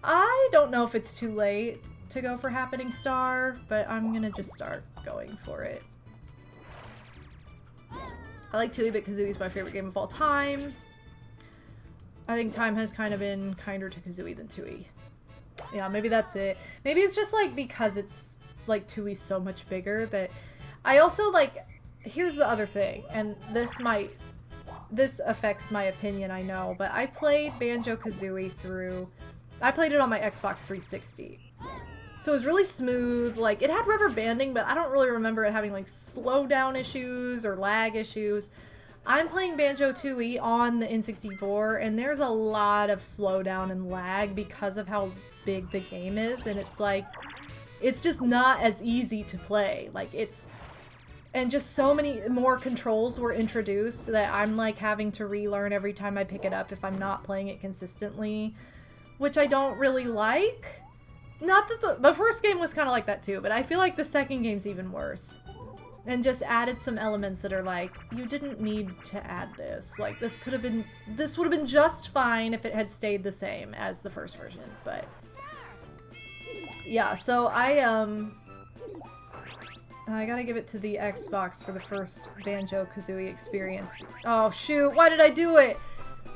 I don't know if it's too late to go for Happening Star, but I'm gonna just start going for it. I like Tooie, but Kazooie's my favorite game of all time. I think time has kind of been kinder to Kazooie than Tooie. Yeah, maybe that's it. Maybe it's just like because it's like 2E's so much bigger that I also like, here's the other thing, and this affects my opinion, I know, but I played Banjo-Kazooie I played it on my Xbox 360. So it was really smooth, like, it had rubber banding, but I don't really remember it having, like, slowdown issues or lag issues. I'm playing Banjo-Tooie on the N64, and there's a lot of slowdown and lag because of how big the game is, and it's like, it's just not as easy to play. Like, and just so many more controls were introduced that I'm, like, having to relearn every time I pick it up if I'm not playing it consistently, which I don't really like. Not that the first game was kind of like that too, but I feel like the second game's even worse. And just added some elements that are like, you didn't need to add this. Like, this would have been just fine if it had stayed the same as the first version, but... Yeah, so I gotta give it to the Xbox for the first Banjo-Kazooie experience. Oh shoot, why did I do it?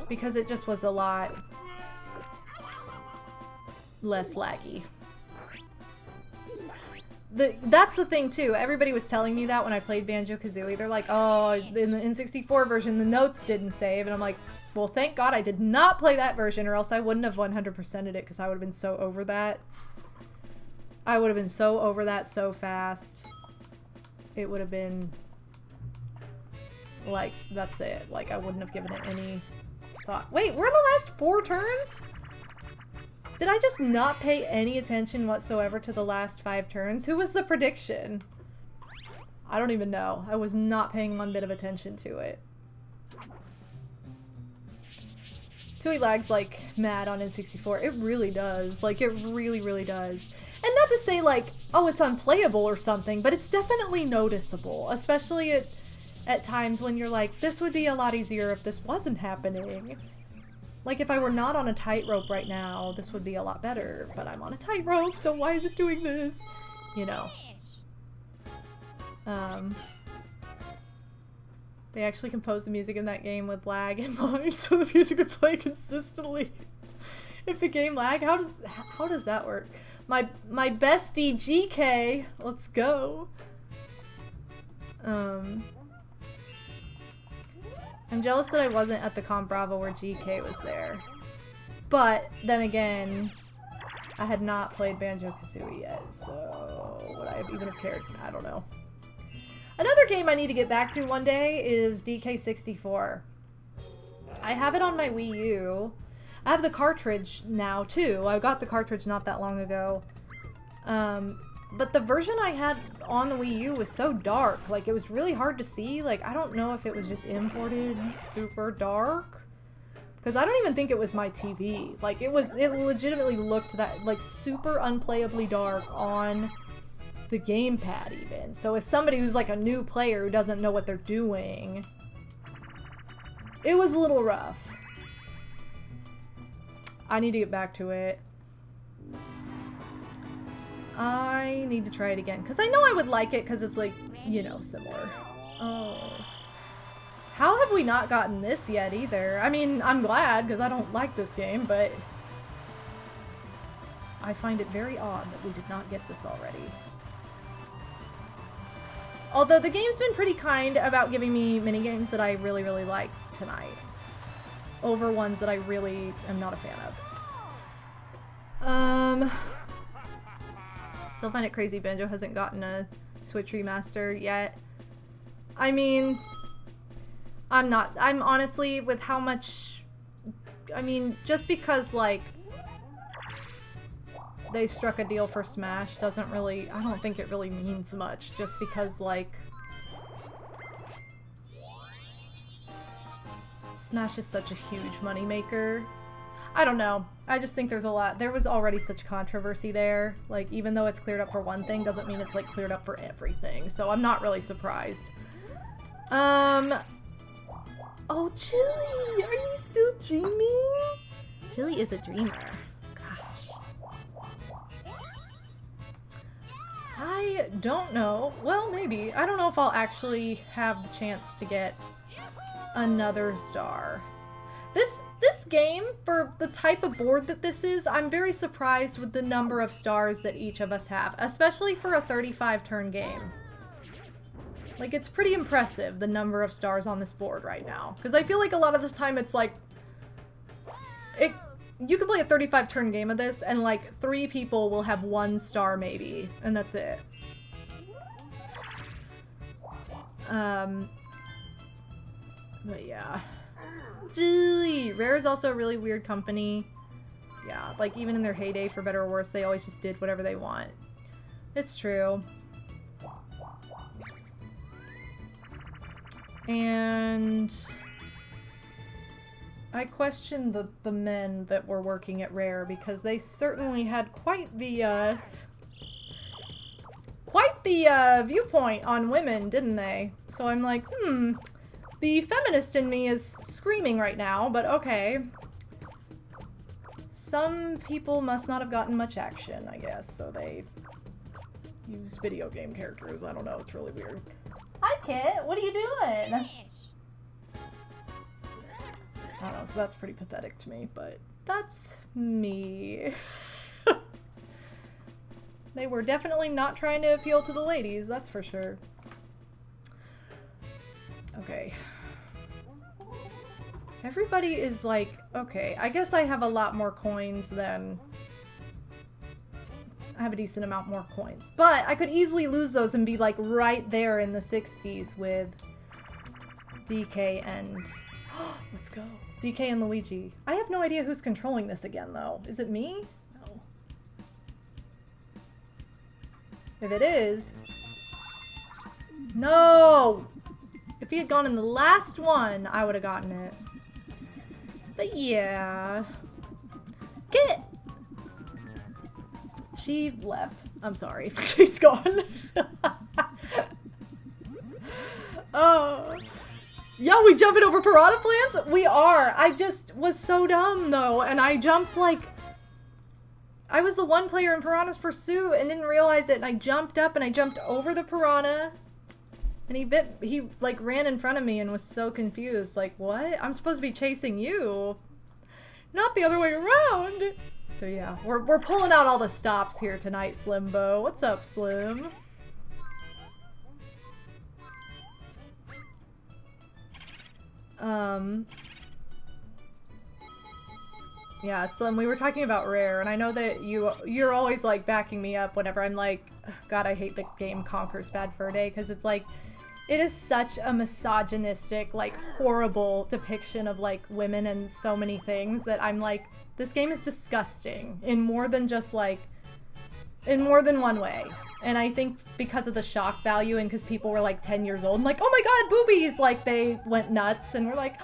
Because it just was a lot less laggy. That's the thing too. Everybody was telling me that when I played Banjo-Kazooie. They're like, oh, in the N64 version the notes didn't save, and I'm like, well, thank God I did not play that version, or else I wouldn't have 100%ed it, because I would have been so over that. I would have been so over that so fast. It would have been like, that's it. Like, I wouldn't have given it any thought. Wait, we're in the last 4 turns? Did I just not pay any attention whatsoever to the last 5 turns? Who was the prediction? I don't even know. I was not paying one bit of attention to it. Tooie lags like mad on N64. It really does. Like, it really, really does. And not to say like, oh, it's unplayable or something, but it's definitely noticeable. Especially at times when you're like, this would be a lot easier if this wasn't happening. Like, if I were not on a tightrope right now, this would be a lot better. But I'm on a tightrope, so why is it doing this? You know. They actually composed the music in that game with lag in mind, so the music would play consistently. If the game lag, how does that work? My bestie GK, let's go. I'm jealous that I wasn't at the Con Bravo where GK was there. But, then again, I had not played Banjo-Kazooie yet, so would I have even have cared? I don't know. Another game I need to get back to one day is DK64. I have it on my Wii U. I have the cartridge now, too. I got the cartridge not that long ago. But the version I had on the Wii U was so dark. Like, it was really hard to see. Like, I don't know if it was just imported super dark. Because I don't even think it was my TV. Like, it legitimately looked that, like, super unplayably dark on the gamepad even. So as somebody who's, like, a new player who doesn't know what they're doing, it was a little rough. I need to get back to it. I need to try it again, because I know I would like it, because it's, like, you know, similar. Oh. How have we not gotten this yet, either? I mean, I'm glad, because I don't like this game, but I find it very odd that we did not get this already. Although the game's been pretty kind about giving me minigames that I really, really like tonight, over ones that I really am not a fan of. Still find it crazy Banjo hasn't gotten a Switch remaster yet. I mean, I'm honestly, with how much, I mean, just because, like, they struck a deal for Smash doesn't really, I don't think it really means much, just because, like, Smash is such a huge moneymaker. I don't know. I just think there's a lot. There was already such controversy there. Like, even though it's cleared up for one thing, doesn't mean it's, like, cleared up for everything. So I'm not really surprised. Oh, Chili! Are you still dreaming? Chili is a dreamer. Gosh. I don't know. Well, maybe. I don't know if I'll actually have the chance to get another star. This game, for the type of board that this is, I'm very surprised with the number of stars that each of us have, especially for a 35-turn game. Like, it's pretty impressive, the number of stars on this board right now. Because I feel like a lot of the time it's like... You can play a 35-turn game of this, and like 3 people will have 1 star maybe, and that's it. But yeah. Gee, Rare is also a really weird company. Yeah, like even in their heyday, for better or worse, they always just did whatever they want. It's true. And I question the men that were working at Rare, because they certainly had quite the viewpoint on women, didn't they? So I'm like, the feminist in me is screaming right now, but okay. Some people must not have gotten much action, I guess, so they use video game characters. I don't know, it's really weird. Hi, Kit! What are you doing? I don't know, so that's pretty pathetic to me, but that's me. They were definitely not trying to appeal to the ladies, that's for sure. Okay. Everybody is like, okay, I guess I have a lot more coins than... I have a decent amount more coins. But I could easily lose those and be like right there in the 60s with DK and... Let's go. DK and Luigi. I have no idea who's controlling this again, though. Is it me? No. If it is... No! If he had gone in the last one, I would have gotten it. But yeah. Kit! She left. I'm sorry. She's gone. Oh. Yeah, we jumping over piranha plants? We are. I just was so dumb, though, and I jumped, like... I was the one player in Piranha's Pursuit and didn't realize it, and I jumped up and I jumped over the piranha. And he like ran in front of me and was so confused. Like, what? I'm supposed to be chasing you. Not the other way around. So yeah, we're pulling out all the stops here tonight, Slimbo. What's up, Slim? Yeah, Slim, we were talking about Rare, and I know that you're always like backing me up whenever I'm like, God, I hate the game Conquer's Bad Fur Day, because it's like, it is such a misogynistic, like, horrible depiction of, like, women and so many things that I'm like, this game is disgusting in more than just, like, in more than one way. And I think because of the shock value and because people were, like, 10 years old and like, oh my god, boobies! Like, they went nuts and were like,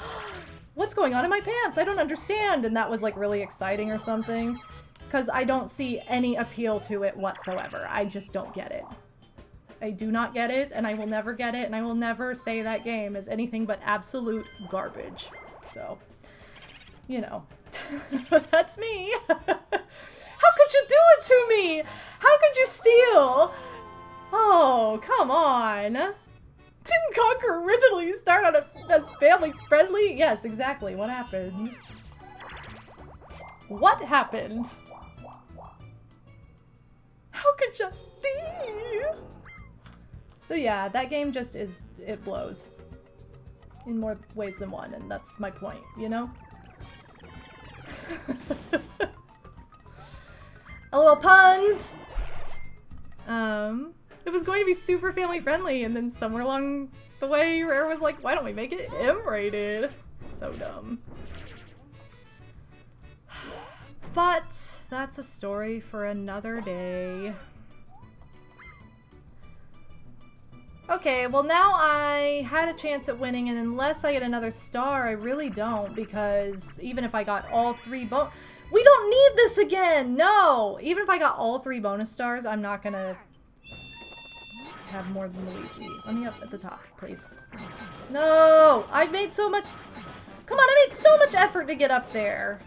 what's going on in my pants? I don't understand! And that was, like, really exciting or something. Because I don't see any appeal to it whatsoever. I just don't get it. I do not get it, and I will never get it, and I will never say that game is anything but absolute garbage. So, you know. That's me. How could you do it to me? How could you steal? Oh, come on. Didn't Conquer originally start out as family friendly? Yes, exactly. What happened? What happened? How could you steal? So yeah, that game just is, it blows. In more ways than one, and that's my point, you know? LOL puns! It was going to be super family friendly, and then somewhere along the way, Rare was like, why don't we make it M-rated? So dumb. But that's a story for another day. Okay, well now I had a chance at winning, and unless I get another star, I really don't, because even if I got all 3 we don't need this again! No! Even if I got all 3 bonus stars, I'm not gonna have more than Luigi. Let me up at the top, please. No! I've made so much... Come on, I made so much effort to get up there!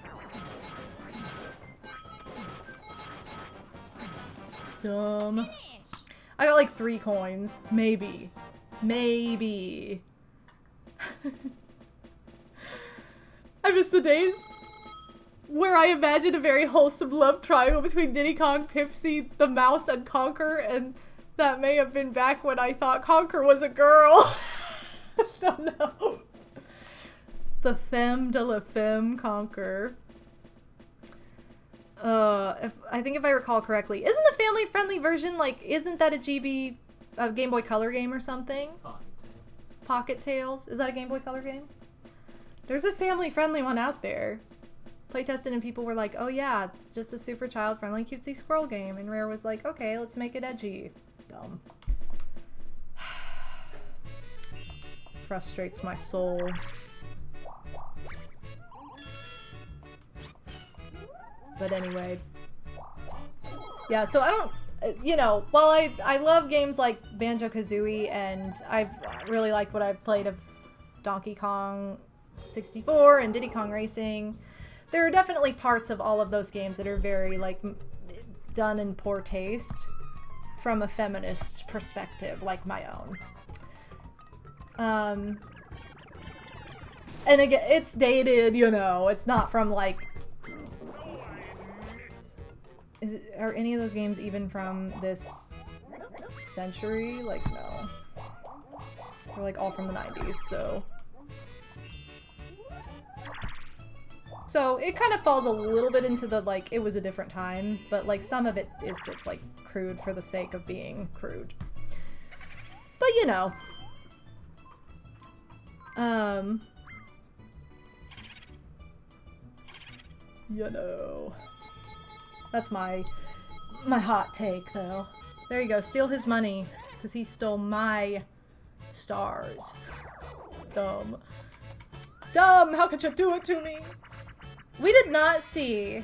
Dumb. I got like 3 coins. Maybe. Maybe. I miss the days where I imagined a very wholesome love triangle between Diddy Kong, Pipsy, the mouse, and Conker, and that may have been back when I thought Conker was a girl. So no. The femme de la femme Conker. I think if I recall correctly, isn't the family-friendly version, like, isn't that a Game Boy Color game or something? Pocket Tales. Is that a Game Boy Color game? There's a family-friendly one out there. Playtested and people were like, oh yeah, just a super child-friendly cutesy squirrel game. And Rare was like, okay, let's make it edgy. Dumb. Frustrates my soul. But anyway. Yeah, so I don't, you know, while I love games like Banjo-Kazooie, and I've really liked what I've played of Donkey Kong 64 and Diddy Kong Racing, there are definitely parts of all of those games that are very, like, done in poor taste from a feminist perspective, like my own. And again, it's dated, you know, it's not from, like, are any of those games even from this century? Like, no. They're, like, all from the 90s, so... So, it kind of falls a little bit into the, like, it was a different time, but, like, some of it is just, like, crude for the sake of being crude. But, you know. You know. That's my hot take, though. There you go. Steal his money, because he stole my stars. Dumb. Dumb! How could you do it to me? We did not see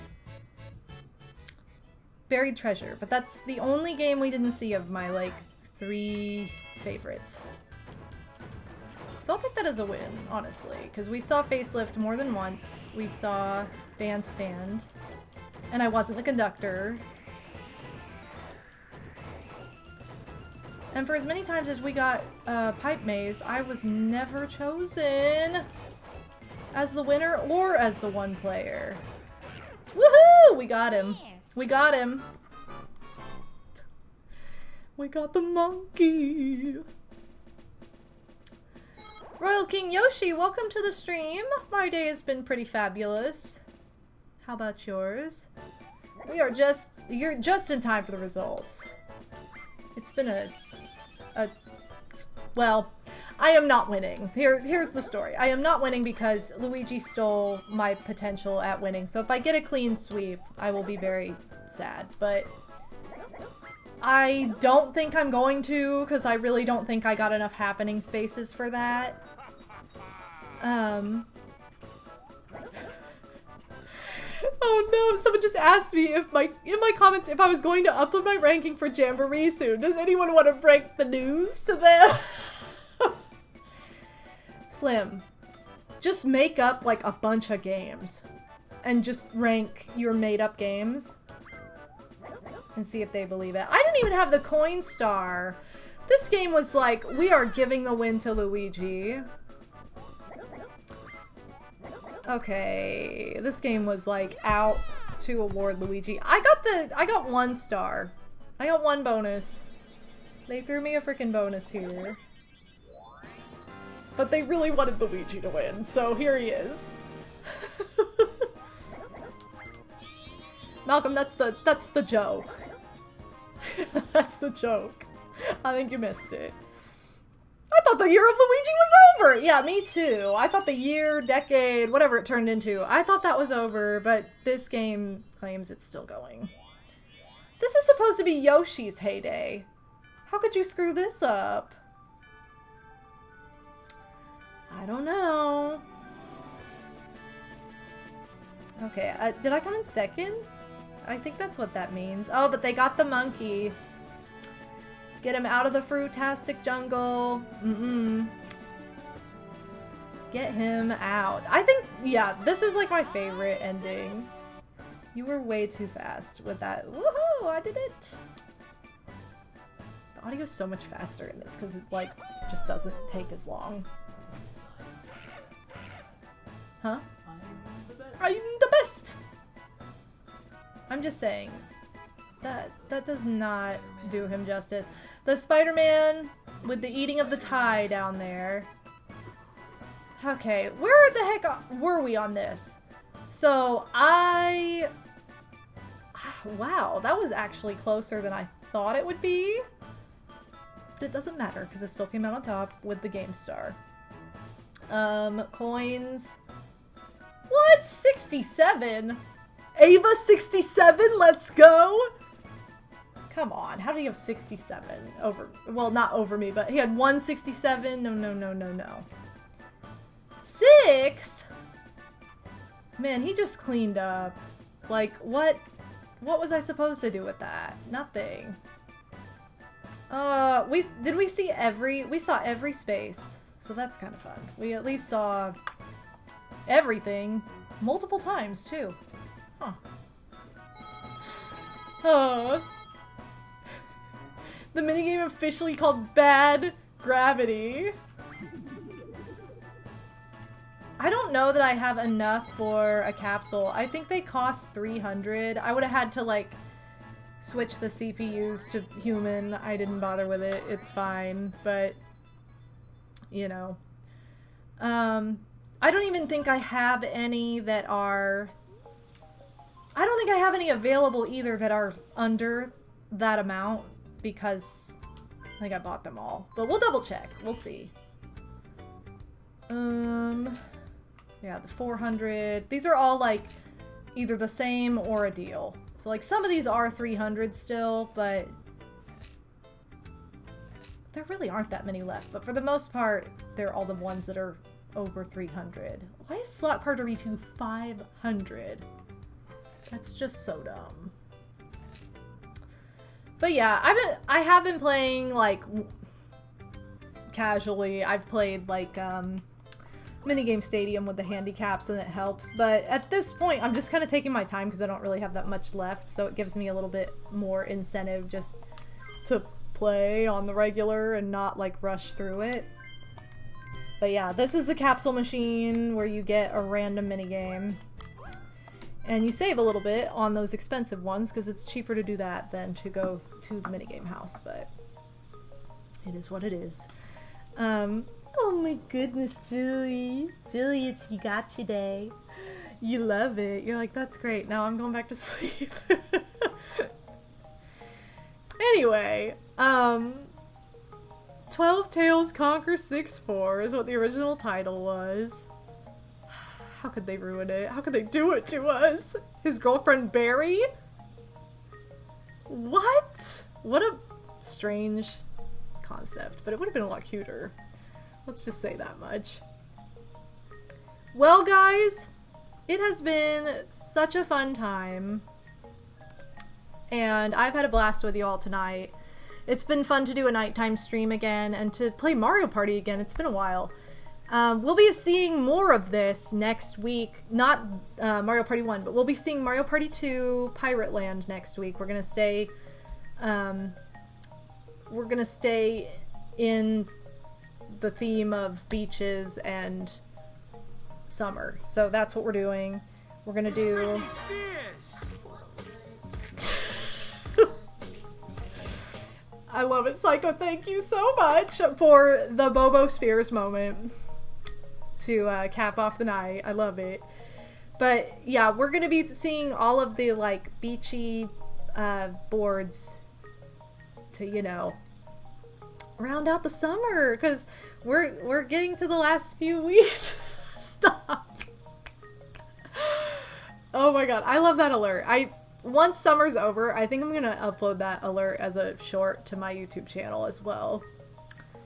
Buried Treasure, but that's the only game we didn't see of my, like, 3 favorites. So I'll take that as a win, honestly, because we saw Facelift more than once. We saw Bandstand. And I wasn't the conductor. And for as many times as we got Pipe Maze, I was never chosen as the winner or as the one player. Woohoo! We got him. We got him. We got the monkey. Royal King Yoshi, welcome to the stream. My day has been pretty fabulous. How about yours? You're just in time for the results. It's been well, I am not winning. Here's the story. I am not winning because Luigi stole my potential at winning. So if I get a clean sweep, I will be very sad. But I don't think I'm going to, because I really don't think I got enough happening spaces for that. Oh no, someone just asked me if in my comments if I was going to upload my ranking for Jamboree soon. Does anyone want to break the news to them? Slim, just make up like a bunch of games and just rank your made up games and see if they believe it. I didn't even have the coin star. This game was like, we are giving the win to Luigi. Okay, this game was like out to award Luigi. I got 1 star. I got 1 bonus. They threw me a freaking bonus here. But they really wanted Luigi to win, so here he is. Malcolm, that's the joke. That's the joke. I think you missed it. I thought the year of Luigi was over! Yeah, me too. I thought the year, decade, whatever it turned into, I thought that was over, but this game claims it's still going. This is supposed to be Yoshi's heyday. How could you screw this up? I don't know. Okay, did I come in second? I think that's what that means. Oh, but they got the monkey. Get him out of the fruitastic jungle. Get him out. I think, yeah, this is like my favorite ending. You were way too fast with that. Woohoo! I did it! The audio's so much faster in this because it, like, just doesn't take as long. Huh? I'm the best! I'm just saying. That does not do him justice. The Spider-Man with the eating of the tie down there. Okay, where the heck were we on this? So, wow, that was actually closer than I thought it would be. But it doesn't matter, because it still came out on top with the Game Star. Coins. What? 67? Ava 67? Let's go! Come on, how do you have 67 over... Well, not over me, but he had 167? No. 6? Man, he just cleaned up. Like, what was I supposed to do with that? Nothing. Did we see we saw every space. So that's kind of fun. We at least saw everything multiple times, too. Huh. Oh. The minigame officially called Bad Gravity. I don't know that I have enough for a capsule. I think they cost 300. I would have had to, like, switch the CPUs to human. I didn't bother with it. It's fine. But, you know. I don't even think I have any that are... I don't think I have any available either that are under that amount. Because I think I bought them all. But we'll double check. We'll see. Yeah, the 400. These are all, like, either the same or a deal. So, like, some of these are 300 still, but there really aren't that many left. But for the most part, they're all the ones that are over 300. Why is Slot Cartery 2 500? That's just so dumb. But yeah, I have been playing, like, casually. I've played, like, Minigame Stadium with the handicaps, and it helps. But at this point, I'm just kind of taking my time because I don't really have that much left. So it gives me a little bit more incentive just to play on the regular and not, like, rush through it. But yeah, this is the capsule machine where you get a random minigame. And you save a little bit on those expensive ones because it's cheaper to do that than to go to the minigame house, but it is what it is. Oh my goodness, Julie. Julie, it's You Gotcha Day. You love it. You're like, that's great. Now I'm going back to sleep. Anyway, 12 Tails Conquer 6-4 is what the original title was. How could they ruin it? How could they do it to us? His girlfriend Barry? What? What a strange concept, but it would have been a lot cuter. Let's just say that much. Well, guys, it has been such a fun time, and I've had a blast with you all tonight. It's been fun to do a nighttime stream again and to play Mario Party again. It's been a while. We'll be seeing more of this next week. Not Mario Party 1, but we'll be seeing Mario Party 2 Pirate Land next week. We're gonna stay in the theme of beaches and summer. So that's what we're doing. We're gonna do... I love it, Psycho. Thank you so much for the Bobo Spears moment to cap off the night. I love it. But yeah, we're gonna be seeing all of the, like, beachy boards to, you know, round out the summer, because we're getting to the last few weeks. Stop. Oh my god, I love that alert. Once summer's over, I think I'm gonna upload that alert as a short to my YouTube channel as well.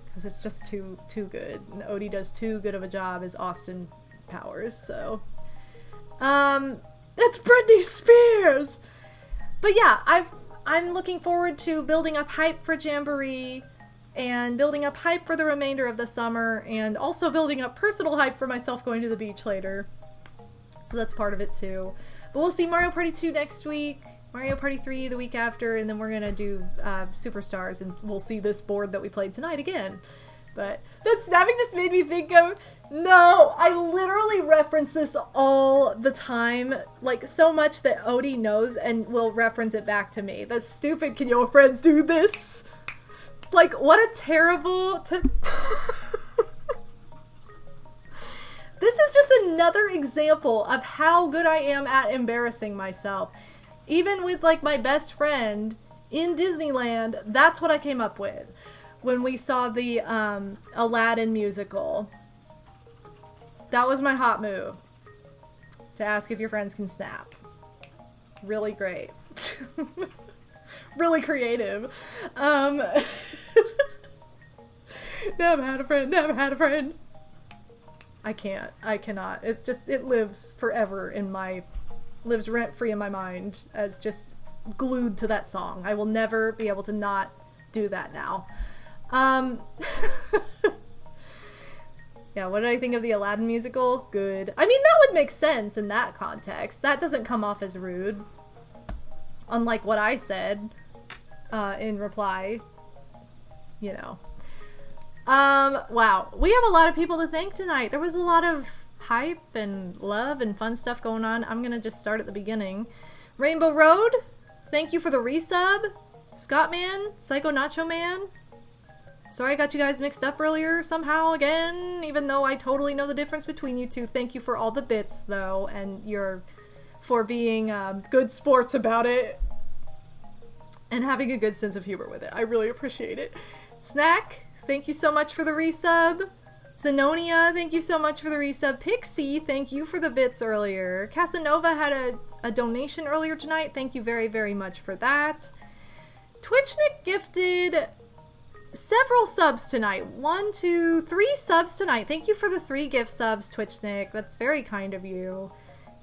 Because it's just too good. And Odie does too good of a job as Austin Powers, so. It's Britney Spears! But yeah, I'm looking forward to building up hype for Jamboree, and building up hype for the remainder of the summer, and also building up personal hype for myself going to the beach later. So that's part of it too. But we'll see Mario Party 2 next week, Mario Party 3 the week after, and then we're gonna do Superstars, and we'll see this board that we played tonight again. But that snapping just made me think of, no, I literally reference this all the time, like so much that Odie knows and will reference it back to me. That's stupid, can your friends do this? Like, what a terrible... This is just another example of how good I am at embarrassing myself. Even with, like, my best friend in Disneyland, that's what I came up with when we saw the Aladdin musical. That was my hot move. To ask if your friends can snap. Really great. Really creative. Never had a friend, never had a friend. I can't. I cannot. It's just, it lives forever in my, lives rent-free in my mind as just glued to that song. I will never be able to not do that now. Yeah, what did I think of the Aladdin musical? Good. I mean, that would make sense in that context. That doesn't come off as rude. Unlike what I said in reply. You know. Wow. We have a lot of people to thank tonight. There was a lot of hype and love and fun stuff going on. I'm gonna just start at the beginning. Rainbow Road, thank you for the resub. Scottman, Psycho Nacho Man. Sorry I got you guys mixed up earlier somehow again, even though I totally know the difference between you two. Thank you for all the bits, though, and for being good sports about it and having a good sense of humor with it. I really appreciate it. Snack, thank you so much for the resub. Zenonia, thank you so much for the resub. Pixie, thank you for the bits earlier. Casanova had a donation earlier tonight. Thank you very, very much for that. Twitchnik gifted several subs tonight. 1, 2, 3 subs tonight. Thank you for the 3 gift subs, Twitchnik. That's very kind of you.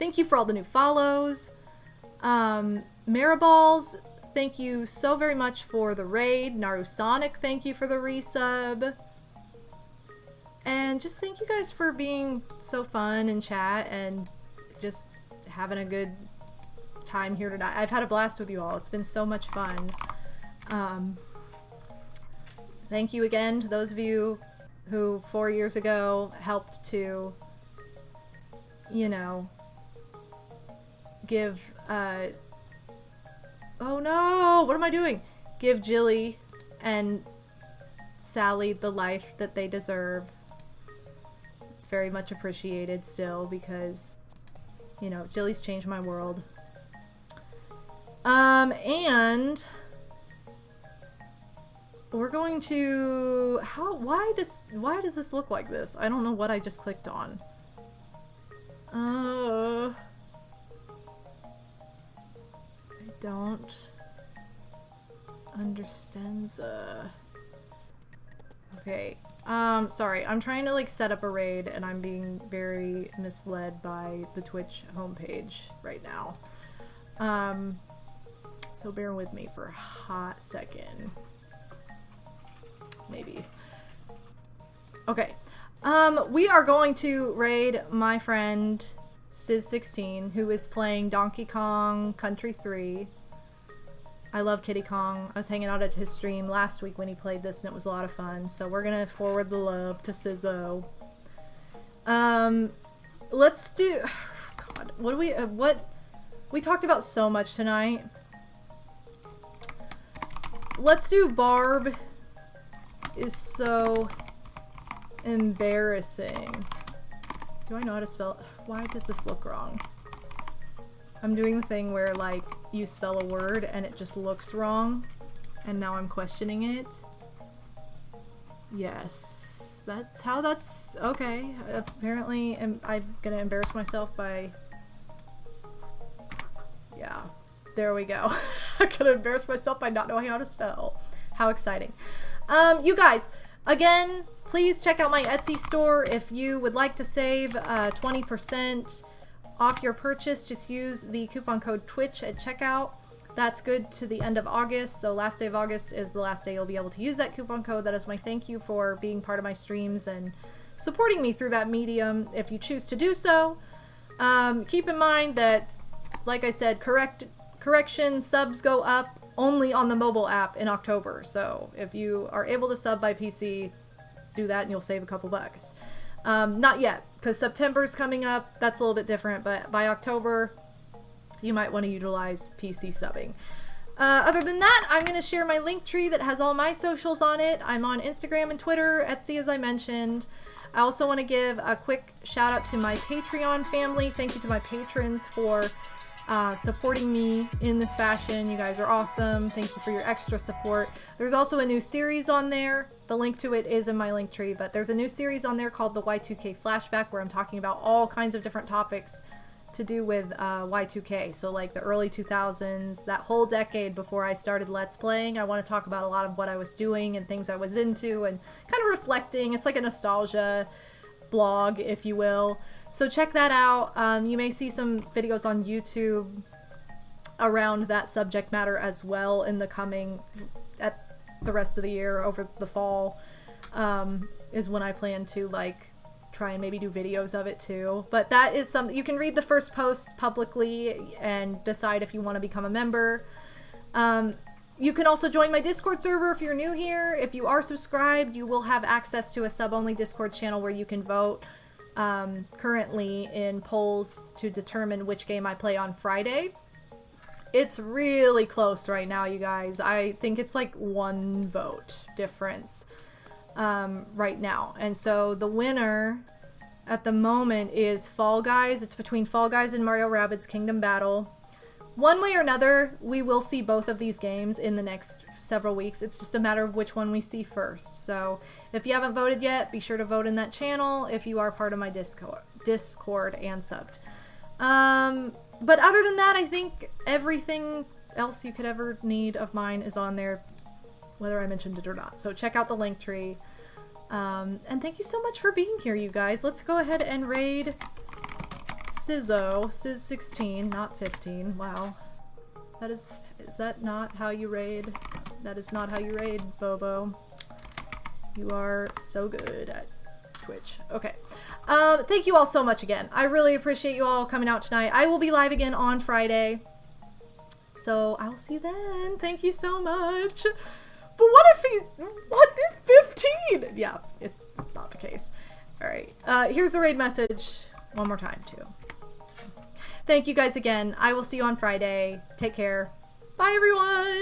Thank you for all the new follows. Maraballs, thank you so very much for the raid. Narusonic, thank you for the resub. And just thank you guys for being so fun in chat and just having a good time here tonight. I've had a blast with you all. It's been so much fun. Thank you again to those of you who 4 years ago helped to, you know, give, oh no, what am I doing? Give Jilly and Sally the life that they deserve. It's very much appreciated still because, you know, Jilly's changed my world. And we're going to, why does this look like this? I don't know what I just clicked on. I don't understand. Okay. Sorry. I'm trying to like set up a raid and I'm being very misled by the Twitch homepage right now. So bear with me for a hot second. Maybe. Okay. We are going to raid my friend Sizz16, who is playing Donkey Kong Country 3. I love Kiddy Kong. I was hanging out at his stream last week when he played this and it was a lot of fun. So we're gonna forward the love to Sizzo. Let's do, God, what do we talked about so much tonight. Let's do Barb is so embarrassing. Do I know how to spell? Why does this look wrong? I'm doing the thing where like you spell a word and it just looks wrong and now I'm questioning it. Yes, that's how that's okay. Apparently I'm gonna embarrass myself by, yeah, there we go. I'm gonna embarrass myself by not knowing how to spell. How exciting. You guys, again, please check out my Etsy store. If you would like to save 20% off your purchase, just use the coupon code TWITCH at checkout. That's good to the end of August, so last day of August is the last day you'll be able to use that coupon code. That is my thank you for being part of my streams and supporting me through that medium if you choose to do so. Keep in mind that, like I said, correction, subs go up only on the mobile app in October, so if you are able to sub by PC, do that and you'll save a couple bucks. Not yet, because September's coming up. That's a little bit different, but by October, you might want to utilize PC subbing. Other than that, I'm going to share my link tree that has all my socials on it. I'm on Instagram and Twitter, Etsy, as I mentioned. I also want to give a quick shout out to my Patreon family. Thank you to my patrons for supporting me in this fashion. You guys are awesome. Thank you for your extra support. There's also a new series on there. The link to it is in my link tree, but there's a new series on there called the Y2K Flashback, where I'm talking about all kinds of different topics to do with Y2K. So like the early 2000s, that whole decade before I started Let's Playing. I want to talk about a lot of what I was doing and things I was into and kind of reflecting. It's like a nostalgia blog, if you will. So check that out. You may see some videos on YouTube around that subject matter as well in the coming, at the rest of the year, over the fall, is when I plan to like try and maybe do videos of it too. But that is something, you can read the first post publicly and decide if you want to become a member. You can also join my Discord server if you're new here. If you are subscribed, you will have access to a sub-only Discord channel where you can vote currently in polls to determine which game I play on Friday. It's really close right now, you guys. I think it's like 1 vote difference right now. And so the winner at the moment is Fall Guys. It's between Fall Guys and Mario Rabbids Kingdom Battle. One way or another, we will see both of these games in the next several weeks. It's just a matter of which one we see first. So if you haven't voted yet, be sure to vote in that channel if you are part of my Discord and subbed. But other than that, I think everything else you could ever need of mine is on there, whether I mentioned it or not. So check out the link tree. And thank you so much for being here, you guys. Let's go ahead and raid Sizzo. Sizz 16, not 15. Wow. Is that not how you raid? That is not how you raid, Bobo. You are so good at Twitch. Okay. Thank you all so much again. I really appreciate you all coming out tonight. I will be live again on Friday. So I will see you then. Thank you so much. But what if 15? Yeah, it's not the case. All right. Here's the raid message one more time too. Thank you guys again. I will see you on Friday. Take care. Bye everyone.